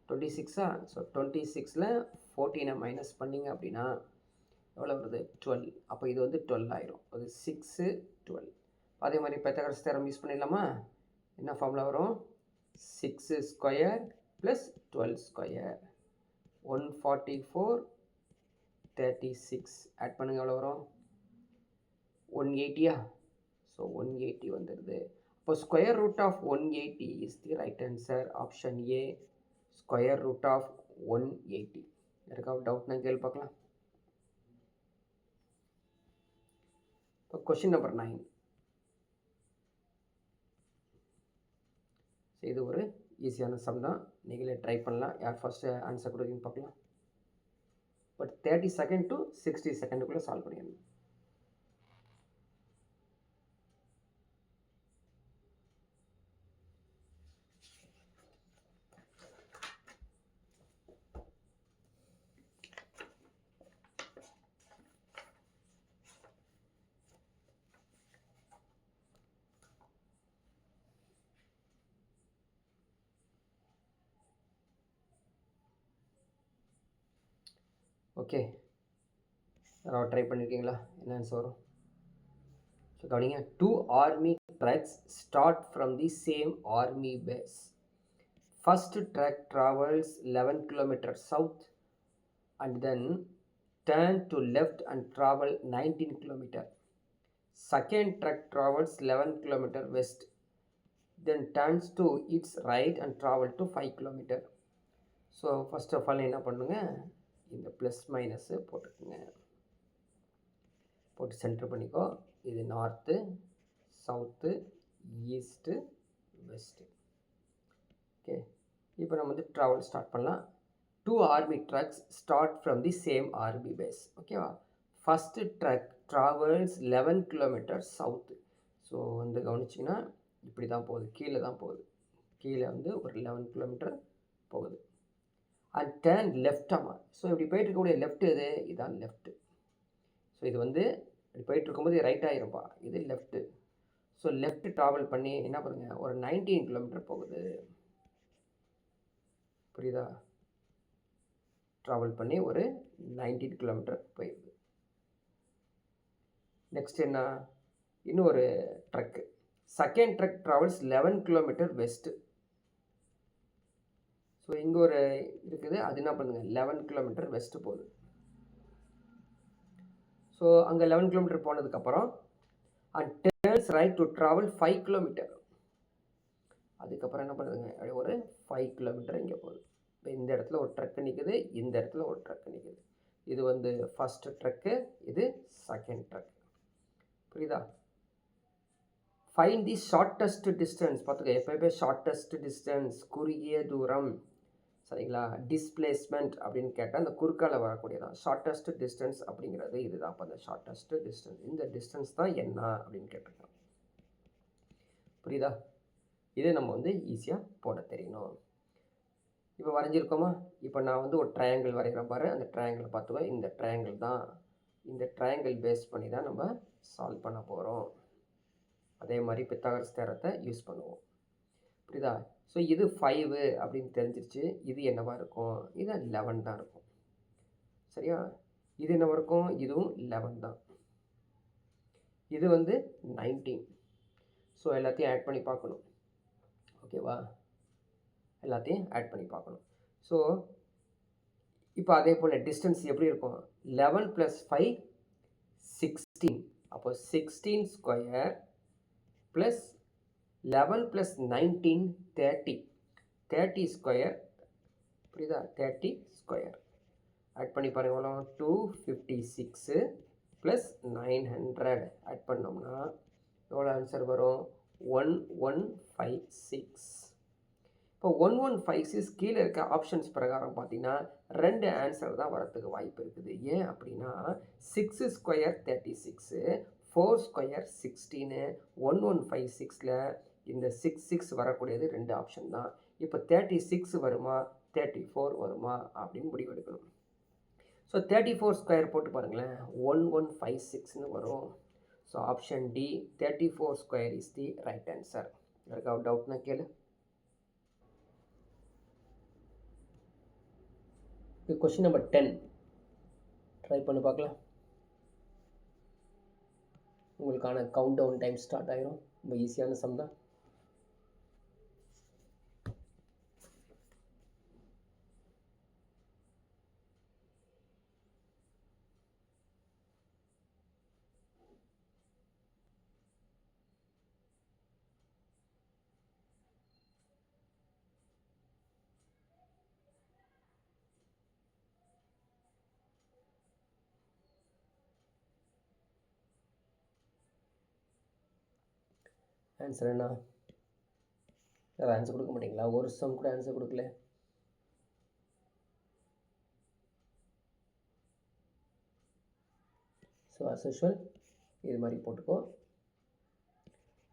26ஆ? ஸோ 26ல் 14 மைனஸ் பண்ணிங்க அப்படின்னா எவ்வளோ வருது? 12. அப்போ இது வந்து 12 ஆயிரும். அது 6, 12. அதே மாதிரி பைத்தாகரஸ் தியரம் யூஸ் பண்ணிடலாமா? என்ன ஃபார்முலா வரும்? 6 ஸ்கொயர் ப்ளஸ் 12 ஸ்கொயர் 144, 36 ஆட் பண்ணுங்க, எவ்வளோ வரும்? 180யா? ஸோ 180 வந்துடுது. இப்போ square root of 180 is the right answer. Option A, square root of 180. யாருக்காவது டவுட்னா கேள்வி பார்க்கலாம். இப்போ கொஷின் நம்பர் 9. ஸோ இது ஒரு ஈஸியான சம் தான், நீங்களே ட்ரை பண்ணலாம். யார் ஃபஸ்ட்டு ஆன்சர் கொடுக்குறீங்கன்னு பார்க்கலாம். பட் 30 செகண்ட் டு 60 செகண்டுக்குள்ளே சால்வ் பண்ணிடணும். ஓகே, யாராவது ட்ரை பண்ணியிருக்கீங்களா? என்ன ஆன்சர் வரும்? ஸோ கவனிங்க. 2 army trucks start from the same army base. First truck travels 11 kilometre south and then turn to left and travel 19 kilometre. Second truck travels 11 kilometre west, then turns to its right and travel to 5 kilometre. So first of all என்ன பண்ணுங்க, இந்த ப்ளஸ் மைனஸு போட்டுக்குங்க. போட்டு சென்டர் பண்ணிக்கோ. இது north, south, east, west. Okay, இப்போ நம்ம வந்து ட்ராவல் ஸ்டார்ட் பண்ணலாம். 2 army trucks start from the same army base. ஓகேவா? First truck travels 11 kilometre south. So வந்து கவனிச்சிங்கன்னா இப்படி தான் போகுது, கீழே தான் போகுது. கீழே வந்து ஒரு 11 கிலோமீட்டர் போகுது. And turn left. ஆமாம், ஸோ இப்படி போயிட்டு இருக்கக்கூடிய லெஃப்ட் எது? இதுதான் லெஃப்ட்டு. ஸோ இது வந்து இப்படி போயிட்டு இருக்கும்போது ரைட் ஆகிருப்பா, இது லெஃப்ட்டு. ஸோ லெஃப்ட் ட்ராவல் பண்ணி என்ன பண்ணுங்க, ஒரு 19 கிலோமீட்டர் போகுது. புரியுதா? ட்ராவல் பண்ணி ஒரு 19 கிலோமீட்டர் போயிடுது. நெக்ஸ்ட் என்ன? இன்னொரு truck. Second truck travels 11 kilometre west. So இங்கே ஒரு இருக்குது, அது என்ன பண்ணுங்க, 11 கிலோமீட்டர் வெஸ்ட்டு போகுது. ஸோ அங்கே 11 கிலோமீட்டர் போனதுக்கப்புறம் and turns right to travel 5 kilometre. அதுக்கப்புறம் என்ன பண்ணுதுங்க, அப்படியே ஒரு 5 கிலோமீட்டர் இங்கே போகுது. இப்போ இந்த இடத்துல ஒரு ட்ரக்கு நிற்குது, இந்த இடத்துல ஒரு ட்ரக்கு நிற்குது. இது வந்து ஃபஸ்ட்டு ட்ரக்கு, இது செகண்ட் ட்ரக். புரியுதா? Find the shortest distance. பார்த்துக்க, எப்போயுமே ஷார்ட்டஸ்ட் டிஸ்டன்ஸ், குறுகிய தூரம், சரிங்களா? டிஸ்பிளேஸ்மெண்ட் அப்படின்னு கேட்டால் அந்த குறுக்கால வரக்கூடியதான். ஷார்ட்டஸ்ட் டிஸ்டன்ஸ் அப்படிங்கிறது இதுதான். அப்போ அந்த ஷார்ட்டஸ்ட் டிஸ்டன்ஸ், இந்த டிஸ்டன்ஸ் தான் என்ன அப்படின்னு கேட்டிருக்கோம். புரியுதா? இதை நம்ம வந்து ஈஸியாக போட தெரியணும். இப்போ வரைஞ்சிருக்கோமா? இப்போ நான் வந்து ஒரு ட்ரையாங்கிள் வரைகிறேன் பாரு. அந்த ட்ரையாங்கிள் பார்த்துக்கோ. இந்த ட்ரையாங்கிள் தான், இந்த ட்ரையாங்கிள் பேஸ் பண்ணி தான் நம்ம சால்வ் பண்ண போகிறோம். அதே மாதிரி பித்தாகரஸ் தேற்றத்தை யூஸ் பண்ணுவோம். புரியுதா? ஸோ இது 5 அப்படின்னு தெரிஞ்சிருச்சு. இது என்னவா இருக்கும்? இது 11 தான் இருக்கும். சரியா? இது என்னவா இருக்கும்? இதுவும் 11 தான். இது வந்து 19. ஸோ எல்லாத்தையும் ஆட் பண்ணி பார்க்கணும். ஓகேவா? எல்லாத்தையும் ஆட் பண்ணி பார்க்கணும். ஸோ இப்போ அதே போல் டிஸ்டன்ஸ் எப்படி இருக்கும்? 11 + 5 16. அப்போ 16 ஸ்கொயர் ப்ளஸ் 11 + 19 30. 30 ஸ்கொயர். புரியுதா? 30 ஸ்கொயர். ஆட் பண்ணி பாருங்க எவ்வளோ? 256 + 900 ஆட் பண்ணோம்னா எவ்வளோ ஆன்சர் வரும்? 1156. இப்போ 1156 கீழே இருக்க ஆப்ஷன்ஸ் பிரகாரம் பார்த்தீங்கன்னா 2 ஆன்சர் தான் வரத்துக்கு வாய்ப்பு இருக்குது. ஏன் அப்படின்னா 6 ஸ்கொயர் 36, 4 ஸ்கொயர் 16, 1156ல் இந்த 6 வரக்கூடியது 2 ஆப்ஷன் தான். இப்போ 36 வருமா 34 வருமா அப்படின்னு முடிவெடுக்கணும். ஸோ 34 ஸ்கொயர் போட்டு பாருங்களேன், 1156ன்னு வரும். So option D 34 square is the right answer. யாருக்காவது டவுட்னா கேளு. கொஸ்டின் நம்பர் 10 ட்ரை பண்ணி பார்க்கலாம். உங்களுக்கான கவுண்ட் டவுன் டைம் ஸ்டார்ட் ஆகிரும். ரொம்ப ஈஸியான சம் தான். ஆன்சர் என்ன? வேறு ஆன்சர் கொடுக்க மாட்டீங்களா? ஒரு சம் கூட ஆன்சர் கொடுக்கல. ஸோ அஸ் யூஷுவல் இது மாதிரி போட்டுக்கோ.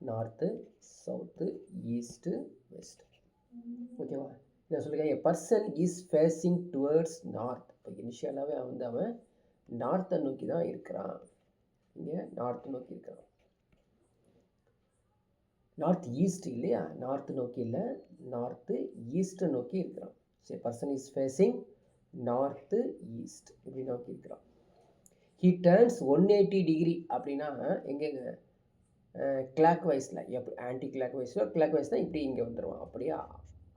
North, south, east, west. ஓகேவா? நான் சொல்லியிருக்கேன், a person is facing towards north. இப்போ இனிஷியலாகவே வந்து அவன் நார்த்தை நோக்கி தான் இருக்கிறான். இங்கே நார்த்து நோக்கி இருக்கிறான். நார்த் ஈஸ்ட் இல்லையா? நார்த்து நோக்கி இல்லை, நார்த்து ஈஸ்ட்டை நோக்கி இருக்கிறான். சரி, person is facing north east இப்படி நோக்கி இருக்கிறான். ஹி டர்ன்ஸ் 180 டிகிரி அப்படின்னா எங்கெங்க? கிளாக் வைஸில். எப்படி ஆன்டி கிளாக் வைஸில், கிளாக் வைஸ் தான் இப்படி இங்கே வந்துடுவான். அப்படியே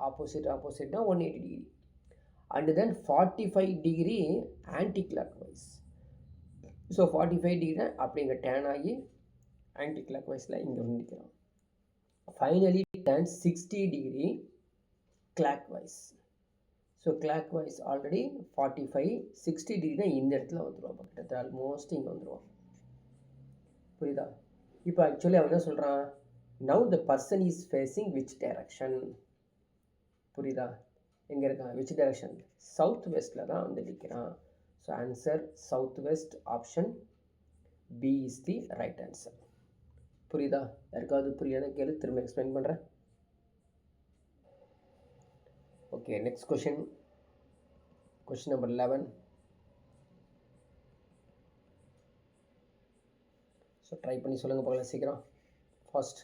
ஆப்போசிட் தான் 180 degree. And then 45 degree anticlockwise. So 45 degree அப்படி இங்கே டேன் ஆகி ஆன்டி கிளாக் வைஸில் இங்கே வந்து நிற்கிறான். Finally turns 60 degree clockwise. So clockwise already 45, 60 degree தான் இந்த இடத்துல வந்துடுவான். பட் ஆல்மோஸ்ட் இங்கே வந்துடுவான். புரியுதா? இப்போ ஆக்சுவலி அவன் என்ன சொல்கிறான்? Now the person is facing which direction. புரியுதா? எங்கே இருக்கான்? Which direction? சவுத் வெஸ்ட்டில் தான் வந்து நிற்கிறான். So answer south west. Option B is the right answer. புரியுதா? யாருக்காவது புரியலன்னா கேளு, திரும்ப எக்ஸ்பிளைன் பண்ணுறேன். Okay, next question number 11. So try பண்ணி சொல்லுங்கள் பார்க்கலாம் சீக்கிரம், ஃபாஸ்ட்.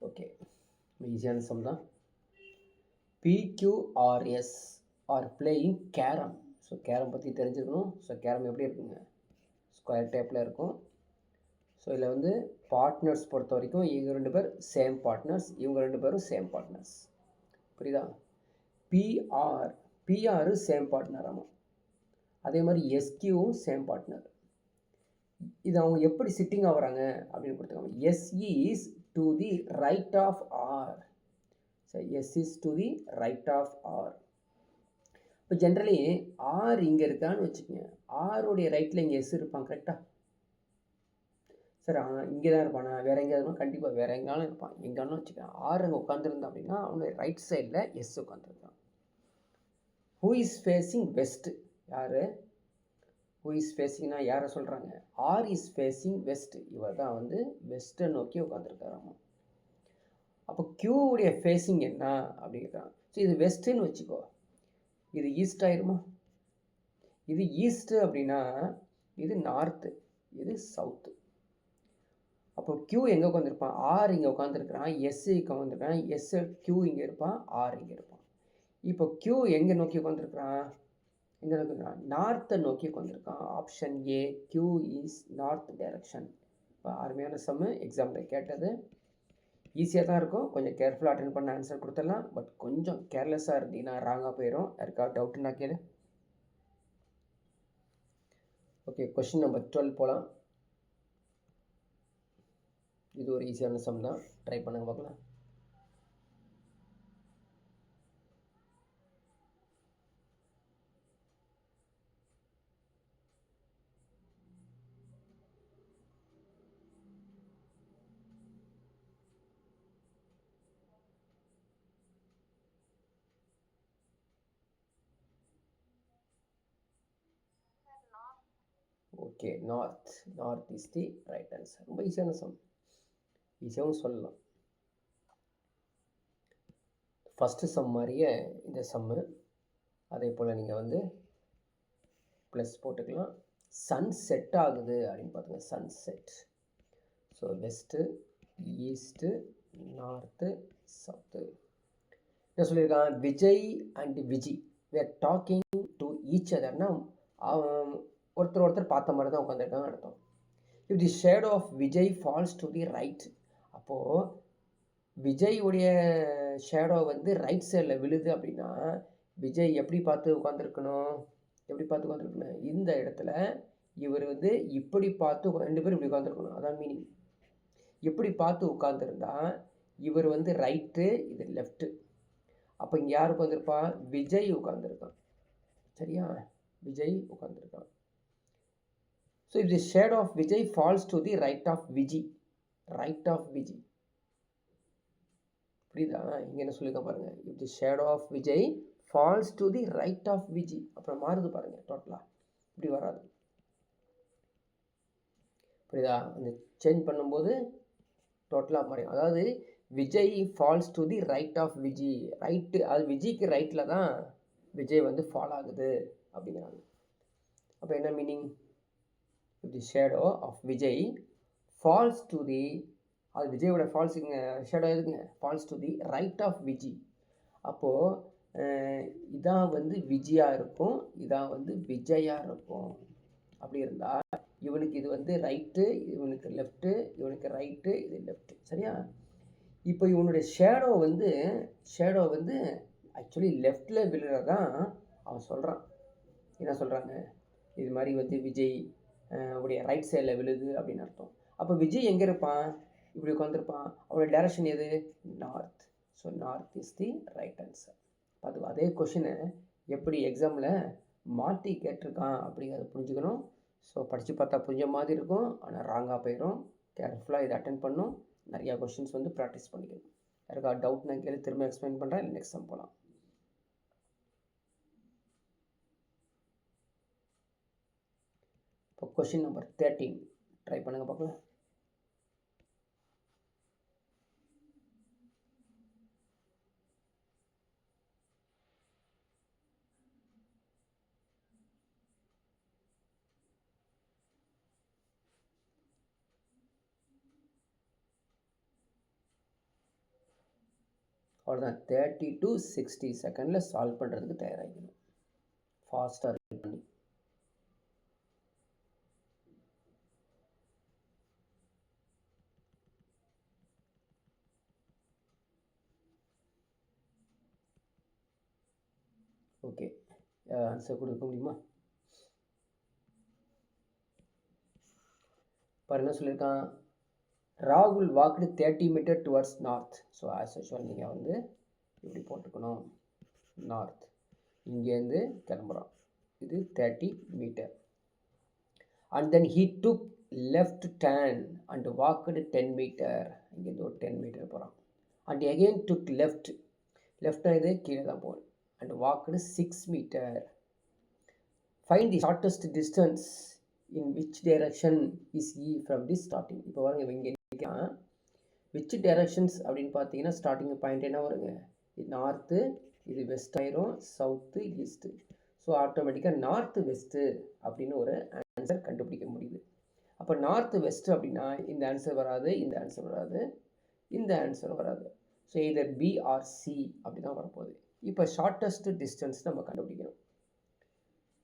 ஓகே, ஈஸியான சம் தான். PQRS are playing carrom. So carrom பற்றி தெரிஞ்சுக்கணும். ஸோ கேரம் எப்படி இருக்குங்க, ஸ்கொயர் டைப்பில் இருக்கும். ஸோ இதில் வந்து பார்ட்னர்ஸ் பொறுத்த வரைக்கும் இவங்க 2 பேர் சேம் பார்ட்னர்ஸ், இவங்க 2 பேரும் சேம் பார்ட்னர்ஸ். புரியுதா? PR same partner. ஆமாம், அதே மாதிரி எஸ்கியூவும் சேம் பார்ட்னர். இது அவங்க எப்படி சிட்டிங் ஆகுறாங்க அப்படின்னு கொடுத்துருக்காங்க. S is to the right of R. So S is to the right of R. இப்போ ஜென்ரலி ஆர் இங்கே இருக்கான்னு வச்சுக்கோங்க, ஆருடைய ரைட்டில் இங்கே எஸ் இருப்பான். கரெக்டாக? சார் இங்கே தான் இருப்பானா, வேறு எங்கேயாவது இருப்பான்? கண்டிப்பாக வேறு எங்கேயாலும் இருப்பான். எங்கேனாலும் வச்சுக்கேன். ஆர் அங்கே உட்காந்துருந்தான் அப்படின்னா அவனுடைய ரைட் சைடில் எஸ் உட்காந்துருக்கான். Who is facing west? யார் ஹூ இஸ் ஃபேஸிங்னா யாரை சொல்கிறாங்க? R is facing west. இவர் தான் வந்து வெஸ்ட்டை நோக்கி உட்காந்துருக்காராமா. அப்போ கியூவுடைய ஃபேஸிங் என்ன அப்படிங்கிறான். ஸோ இது வெஸ்ட்டுன்னு வச்சுக்கோ, இது ஈஸ்ட் ஆயிருமா? இது ஈஸ்ட்டு அப்படின்னா இது நார்த்து, இது சவுத்து. அப்போ கியூ எங்கே உட்காந்துருப்பான்? ஆர் இங்கே உட்காந்துருக்கிறான், எஸ் இங்கே உட்காந்துருக்கான், எஸ் கியூ இங்கே இருப்பான், ஆர் இங்கே இருப்பான். இப்போ கியூ எங்கே நோக்கி உட்காந்துருக்கிறான்? எங்கே நோக்கிருக்கான்? நார்த்தை நோக்கி உட்காந்துருக்கான். Option A, Q is north direction. இப்போ அருமையான சம்மு, எக்ஸாம்பிள் கேட்டது ஈஸியாக தான் இருக்கும். கொஞ்சம் கேர்ஃபுல்லாக அட்டென்ட் பண்ண ஆன்சர் கொடுத்துடலாம். பட் கொஞ்சம் கேர்லெஸ்ஸாக இருந்தீங்கன்னா ராங்காக போயிடும். யாருக்கா டவுட்டுன்னா கேளு. ஓகே, கொஷின் நம்பர் 12 போகலாம். இது ஒரு ஈஸியான சம் தான், ட்ரை பண்ணுங்க பார்க்கலாம். Okay, north is the right answer. ரொம்ப ஈஸியான சம், ஈஸியாகவும் சொல்லலாம். ஃபஸ்ட்டு சம் மாதிரியே இந்த சம்மு, அதே போல் நீங்கள் வந்து ப்ளஸ் போட்டுக்கலாம். சன் செட் ஆகுது அப்படின்னு பார்த்துங்க. Sunset. So west, east, north, south. என்ன சொல்லியிருக்கான்? Vijay and Viji were talking to each அதர்னா ஒருத்தர் பார்த்த மாதிரி தான் உட்காந்துருக்காங்க அர்த்தம். If the shadow of Vijay falls to the right, அப்போது விஜய்யுடைய ஷேடோ வந்து ரைட் சைடில் விழுது அப்படின்னா விஜய் எப்படி பார்த்து உட்காந்துருக்கணும்? இந்த இடத்துல இவர் வந்து இப்படி பார்த்து 2 பேரும் இப்படி உட்காந்துருக்கணும். அதான் மீனிங். எப்படி பார்த்து உட்காந்துருந்தா இவர் வந்து ரைட்டு, இது லெஃப்ட்டு. அப்போ இங்கே யார் உட்காந்துருப்பா? விஜய் உட்காந்துருக்கான். சரியா? விஜய் உட்காந்துருக்கான். So if the shadow of Vijay falls to the right of Viji, புரியுதா? இங்கே என்ன சொல்லியிருக்க பாருங்க. If the shadow of Vijay falls to the right of Viji, அப்புறம் மாறுது பாருங்க. டோட்டலாக இப்படி வராது. புரியுதா? அந்த சேஞ்ச் பண்ணும்போது டோட்டலாக மாறும். அதாவது Vijay falls to the right of Viji, right, அது விஜய்க்கு ரைட்டில் தான் விஜய் வந்து ஃபால் ஆகுது அப்படிங்கிறாங்க. அப்போ என்ன meaning? The shadow of Vijay falls to the, அது விஜயோட ஃபால்ஸுங்க ஷேடோ எதுக்குங்க? Falls to the right of Viji. அப்போது இதான் வந்து விஜயாக இருக்கும், இதான் வந்து விஜயாக இருக்கும். அப்படி இருந்தால் இவனுக்கு இது வந்து ரைட்டு, இவனுக்கு லெஃப்ட்டு, இவனுக்கு ரைட்டு, இது லெஃப்ட்டு. சரியா? இப்போ இவனுடைய ஷேடோ வந்து ஆக்சுவலி லெஃப்டில் விழுறதான் அவன் சொல்கிறான். என்ன சொல்கிறாங்க? இது மாதிரி வந்து விஜய் உடைய ரைட் சைடில் விழுது அப்படின்னு அர்த்தம். அப்போ விஜய் எங்கே இருப்பான்? இப்படி உட்காந்துருப்பான். அவனுடைய டைரக்ஷன் எது? North. So north is the right answer. அது அதே கொஷினை எப்படி எக்ஸாமில் மாற்றி கேட்டிருக்கான் அப்படிங்கிறத புரிஞ்சுக்கணும். ஸோ படித்து பார்த்தா புரிஞ்ச மாதிரி இருக்கும், ஆனால் ராங்காக போயிடும். கேர்ஃபுல்லாக இதை அட்டென்ட் பண்ணணும். நிறையா கொஷின்ஸ் வந்து ப்ராக்டிஸ் பண்ணிக்கணும். யாருக்கா டவுட் நான் கேள்வி திரும்ப எக்ஸ்பிளைன் பண்ணுறேன். இல்லை நெக்ஸ்ட் சம் போகலாம். இப்போ கொஷின் நம்பர் 13 ட்ரை பண்ணுங்கள் பார்க்கலாம். அவ்வளோதான். 30 to 60 செகண்டில் சால்வ் பண்ணுறதுக்கு தயாராகிக்கணும். ஃபாஸ்ட்டாக ரிப்பீட் பண்ணி. ஓகே, ஆன்சர் கொடுக்க முடியுமா? பாரு என்ன சொல்லியிருக்கான், ராகுல் walked 30 metre towards north. So as usual நீங்கள் வந்து இப்படி போட்டுக்கணும், நார்த். இங்கேருந்து கிளம்புறோம், இது 30 metre. And then he took left turn and walked 10 metre. இங்கேருந்து ஒரு 10 மீட்டர் போகிறான். And again took left, left இது கீழே தான் போகும். And walked 6 metre. Find the shortest distance in which direction is E from the starting. இப்போ பாருங்க இங்கே விச் டைரக்ஷன்ஸ் அப்படின்னு பார்த்தீங்கன்னா ஸ்டார்டிங் பாயிண்ட் என்ன வருங்க, இது நார்த்து, இது வெஸ்ட் ஆயிரும், சவுத்து, ஈஸ்ட்டு. ஸோ ஆட்டோமேட்டிக்காக நார்த்து வெஸ்ட்டு அப்படின்னு ஒரு ஆன்சர் கண்டுபிடிக்க முடியுது. அப்போ நார்த்து வெஸ்ட்டு அப்படின்னா இந்த ஆன்சர் வராது, இந்த ஆன்சர் வராது, இந்த ஆன்சர் வராது. ஸோ இதர் பி ஆர் சி அப்படி தான் வரப்போகுது. இப்போ ஷார்ட்டஸ்ட் டிஸ்டன்ஸ் நம்ம கண்டுபிடிக்கணும்.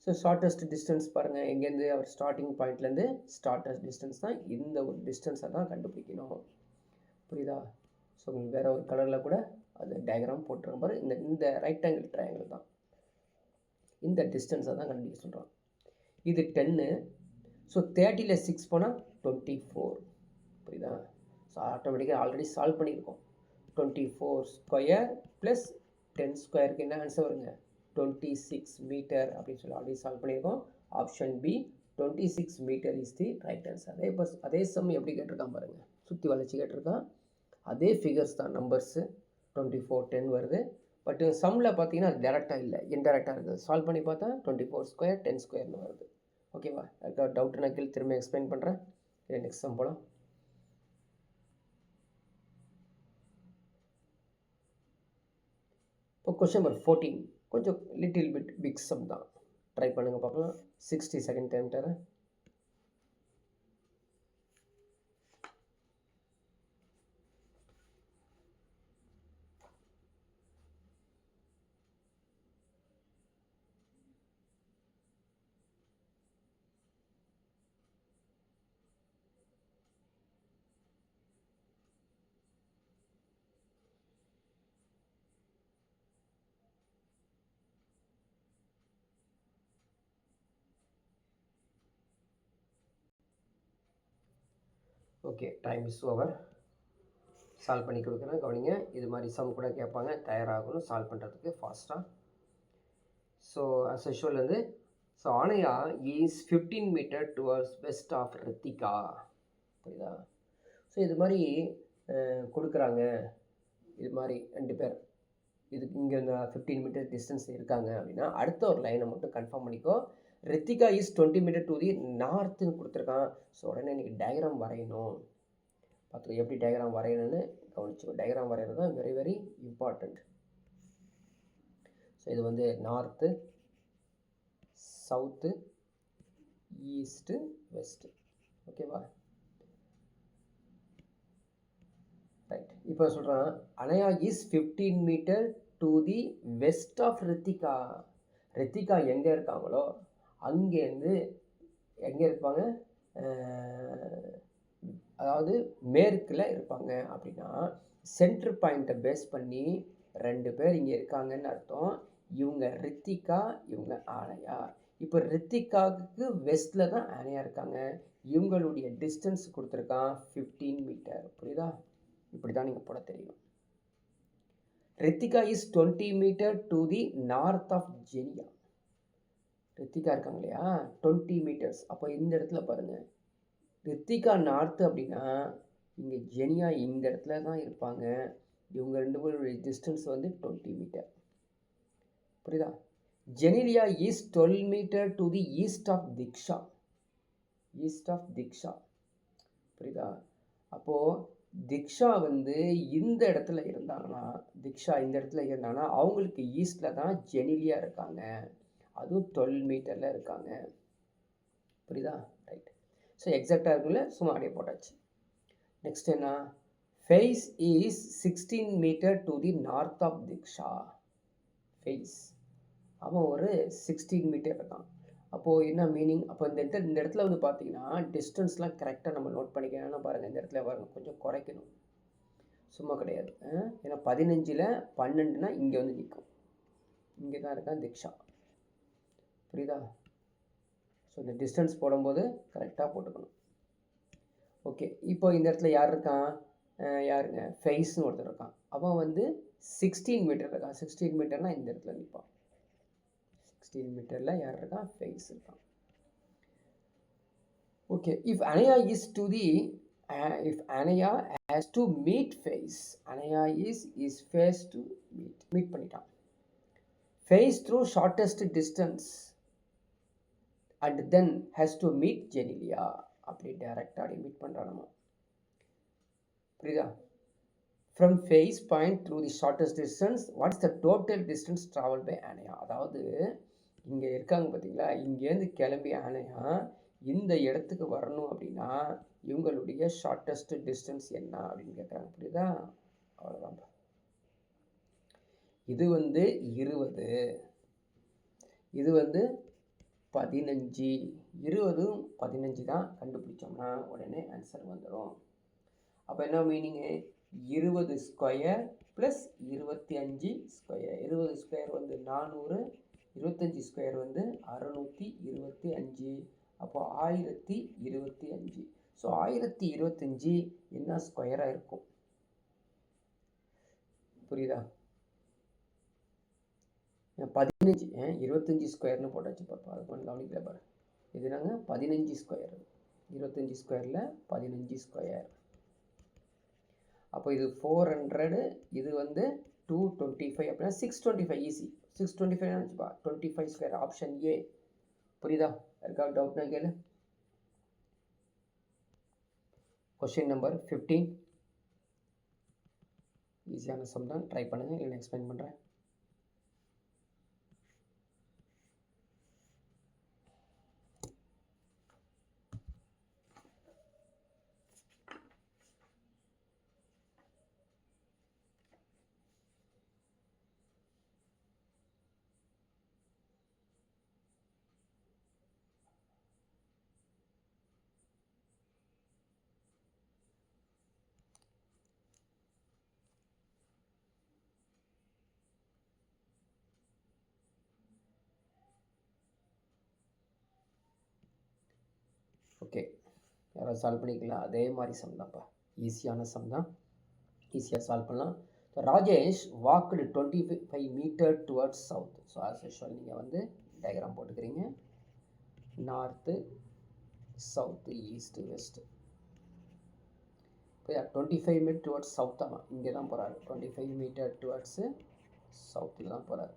ஸோ ஷார்ட்டஸ்ட் டிஸ்டன்ஸ் பாருங்கள், எங்கேருந்து அவர் ஸ்டார்டிங் பாயிண்ட்லேருந்து ஷார்ட்டஸ்ட் டிஸ்டன்ஸ் தான் இந்த ஒரு டிஸ்டன்ஸை தான் கண்டுபிடிக்கணும். புரியுதா? ஸோ உங்களுக்கு வேறு ஒரு கலரில் கூட அது டயக்ராம் போட்டுருக்க பாரு. இந்த ரைட் ஆங்கிள் ட்ரையாங்கிள் தான் இந்த டிஸ்டன்ஸை தான் கண்டுபிடிக்க சொல்கிறோம். இது 10. ஸோ 30ல் 6 போனால் 24. புரியுதா? ஸோ ஆட்டோமேட்டிக்காக ஆல்ரெடி சால்வ் பண்ணியிருக்கோம். 24 ஸ்கொயர் ப்ளஸ் 10 ஸ்கொயருக்கு என்ன ஆன்சர் வருங்க, 26 மீட்டர் அப்படின்னு சொல்லி ஆல்ரெடி சால்வ் பண்ணியிருக்கோம். Option B 26 metre is the right answer. அதே சம் எப்படி கேட்டிருக்கான் பாருங்கள், சுற்றி வளைச்சி கேட்டிருக்கான். அதே ஃபிகர்ஸ் தான், நம்பர்ஸு 24, 10 வருது. பட் சம்மில் பார்த்தீங்கன்னா அது டேரெக்டாக இல்லை, இன்டெரக்டாக இருக்குது. சால்வ் பண்ணி பார்த்தா 24 ஸ்கொயர் 10 ஸ்கொயர்னு வருது. ஓகேவா? அதுக்காக டவுட்னா கீழே திரும்ப எக்ஸ்பிளைன் பண்ணுறேன். இல்லை நெக்ஸ்ட் சம் போகலாம். இப்போ கொஸ்டின் நம்பர் 14 கொஞ்சம் லிட்டில் பிட் பிக் சம் தான், ட்ரை பண்ணுங்கள் பார்க்கலாம். 60 செகண்ட் டைம் தரேன். Okay, time is over. Solve பண்ணி கொடுக்குறேன், கவனிங்க. இது மாதிரி சம் கூட கேட்பாங்க, தயாராகணும் சால்வ் பண்ணுறதுக்கு ஃபாஸ்ட்டாக. ஸோ அஸ் யூஷுவல் வந்து, so Anaya is 15 metre towards west of Ritika. புரியுதா? ஸோ இது மாதிரி கொடுக்குறாங்க, இது மாதிரி 2 பேர் இதுக்கு இங்கே இந்த 15 மீட்டர் டிஸ்டன்ஸ் இருக்காங்க அப்படின்னா அடுத்த ஒரு லைனை மட்டும் கன்ஃபார்ம் பண்ணிக்கோ. Ritika is 20 metre to the நார்த்துன்னு கொடுத்துருக்கான். ஸோ உடனே இன்றைக்கி டயக்ராம் வரையணும். பார்த்துக்கோ எப்படி டயக்ராம் வரையணும்னு கவனிச்சுக்கோ. டயக்ராம் வரைகிறது தான் வெரி வெரி இம்பார்ட்டண்ட். ஸோ இது வந்து நார்த்து, சவுத்து, ஈஸ்ட்டு, வெஸ்ட்டு. ஓகேவா? ரைட். இப்போ சொல்கிறான் Anaya is 15 metre to the west of Ritika. Ritika எங்கே இருக்காங்களோ அங்கேருந்து எங்கே இருப்பாங்க, அதாவது மேற்கில் இருப்பாங்க. அப்படின்னா சென்ட்ரு பாயிண்ட்டை பேஸ் பண்ணி 2 பேர் இங்கே இருக்காங்கன்னு அர்த்தம். இவங்க ரித்திகா, இவங்க ஆனையா. இப்போ ரித்திகாவுக்கு வெஸ்ட்டில் தான் ஆனையா இருக்காங்க. இவங்களுடைய டிஸ்டன்ஸ் கொடுத்துருக்கான் 15 மீட்டர். புரியுதா? இப்படி தான் நீங்கள் போட தெரியும். Ritika is 20 metre to the north of Zenia. Ritika இருக்காங்க இல்லையா, 20 மீட்டர்ஸ். அப்போ இந்த இடத்துல பாருங்கள், ரித்திகா நார்த்து அப்படின்னா இங்கே ஜெனியா இந்த இடத்துல தான் இருப்பாங்க. இவங்க 2 பேருடைய டிஸ்டன்ஸ் வந்து 20 மீட்டர். புரியுதா? Genelia is 12 metre to the east of Diksha. East of Diksha. புரியுதா? அப்போது திக்ஷா வந்து இந்த இடத்துல இருந்தாங்கன்னா, திக்ஷா இந்த இடத்துல இருந்தாங்கன்னா அவங்களுக்கு ஈஸ்டில் தான் ஜெனிலியா இருக்காங்க. அதுவும் 12 மீட்டரில் இருக்காங்க. புரியுதா? ரைட். ஸோ எக்ஸாக்டாக இருக்குல்ல, சும்மா அப்படியே போட்டாச்சு. நெக்ஸ்ட் என்ன, face is 16 metre to the north of Diksha. Face அவன் ஒரு 16 மீட்டர் இருக்கான். அப்போது என்ன மீனிங்? அப்போ இந்த இடத்துல வந்து பார்த்தீங்கன்னா டிஸ்டன்ஸ்லாம் கரெக்டாக நம்ம நோட் பண்ணிக்கணும்னா பாருங்கள், இந்த இடத்துல பாருங்கள் கொஞ்சம் குறைக்கணும், சும்மா கிடையாது. ஏன்னா 15ல் 12னா இங்கே வந்து நிற்கும், இங்கே தான் இருக்கான் திக்ஷா, புரியுதா? ஸோ இந்த டிஸ்டன்ஸ் போடும்போது கரெக்டாக போட்டுக்கணும். ஓகே, இப்போ இந்த இடத்துல யார் இருக்கான்? யாருங்க? ஃபேஸ்னு ஒருத்தர் இருக்கான். அவன் வந்து 16 மீட்டர் இருக்கான். 16 மீட்டர்னால் இந்த இடத்துல நிற்பான். 16 மீட்டரில் யார் இருக்கான்? ஃபேஸ் இருக்கான். Okay, if Anaya is to the if Anaya has to meet face, Anaya is face to meet பண்ணிட்டான். face through shortest distance and then has to meet Genelia. அப்படி டைரக்டாக அப்படி மீட் பண்ணுறான் நம்ம, புரியுதா? From face point through the shortest distance, what is the total distance travel by Anaya? அதாவது இங்கே இருக்காங்க பார்த்தீங்களா, இங்கேருந்து கிளம்பி ஆனையா இந்த இடத்துக்கு வரணும் அப்படின்னா இவங்களுடைய ஷார்ட்டஸ்ட் டிஸ்டன்ஸ் என்ன அப்படின்னு கேட்குறாங்க, புரியுதா? அவ்வளோதான். இது வந்து 20, இது வந்து 15. 20ம் 15 தான் கண்டுபிடிச்சோம்னா உடனே ஆன்சர் வந்துடும். அப்போ என்ன meaning? 20 square plus 25 square. 20 square வந்து 400, 25 ஸ்கொயர் வந்து 625. அப்போ 1025. ஸோ 1025 என்ன ஸ்கொயராக இருக்கும், புரியுதா? 15 25 ஸ்கொயர்னு போட்டாச்சு பாப்பா, அது கொஞ்சம் கவனிக்கல பாரு. இது நாங்கள் 15 ஸ்கொயர், 25 ஸ்கொயரில் 15 ஸ்கொயர். அப்போ இது 400, இது வந்து 225 அப்படின்னா 625 ஈஸி. 625 நினச்சிப்பா, 25 square option A. புரியுதா? இருக்கா டவுட்னா கேளு. கொஸ்டின் நம்பர் 15 ஈஸியான சம் தான், ட்ரை பண்ணுங்கள், இல்லை எக்ஸ்பிளைன் பண்ணுறேன். ஓகே, யாராவது சால்வ் பண்ணிக்கலாம். அதே மாதிரி சம் தான்ப்பா, ஈஸியான சம் தான், ஈஸியாக சால்வ் பண்ணலாம். So Rajesh walked 25 metre towards south. So as usual நீங்கள் வந்து டயக்ராம் போட்டுக்கிறீங்க, நார்த்து சவுத்து ஈஸ்ட்டு வெஸ்ட்டு. இப்போ 25 மீட்டர் டுவர்ட்ஸ் சவுத்தாக இங்கே தான் போகிறாரு. 25 மீட்டர் டுவர்ட்ஸு சவுத்தில் தான் போகிறாரு.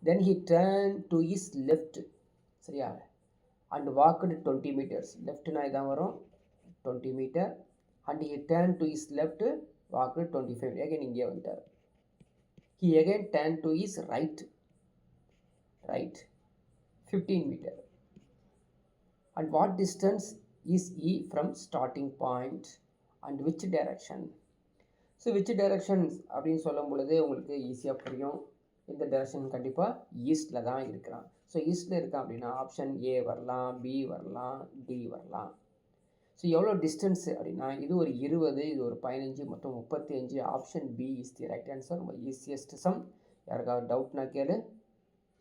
Then he turn to is left, சரியா? And walked 20 meters. லெஃப்ட்னா இதான் வரும் 20 meter. And he turn to is left, walked 25. Again இங்கே வந்துட்டார். He again turn to is right, right 15 meter. And what distance is E from starting point and which direction? So which direction அப்படின்னு சொல்லும் பொழுது உங்களுக்கு ஈஸியாக புரியும். இந்த டைரக்ஷன் கண்டிப்பாக ஈஸ்டில் தான் இருக்கிறான். ஸோ ஈஸ்டில் இருக்கான் அப்படின்னா ஆப்ஷன் ஏ வரலாம், பி வரலாம், டி வரலாம். ஸோ எவ்வளோ டிஸ்டன்ஸு அப்படின்னா இது ஒரு 20, இது ஒரு 15, மொத்தம் 35. Option B is the right answer. ரொம்ப ஈஸியஸ்ட் சம். யாருக்காவது டவுட்னா கேளு.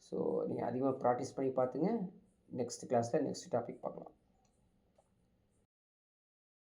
ஸோ நீங்கள் அதிகமாக ப்ராக்டிஸ் பண்ணி பார்த்துங்க. நெக்ஸ்ட் கிளாஸில் நெக்ஸ்ட் டாபிக் பார்க்கலாம்.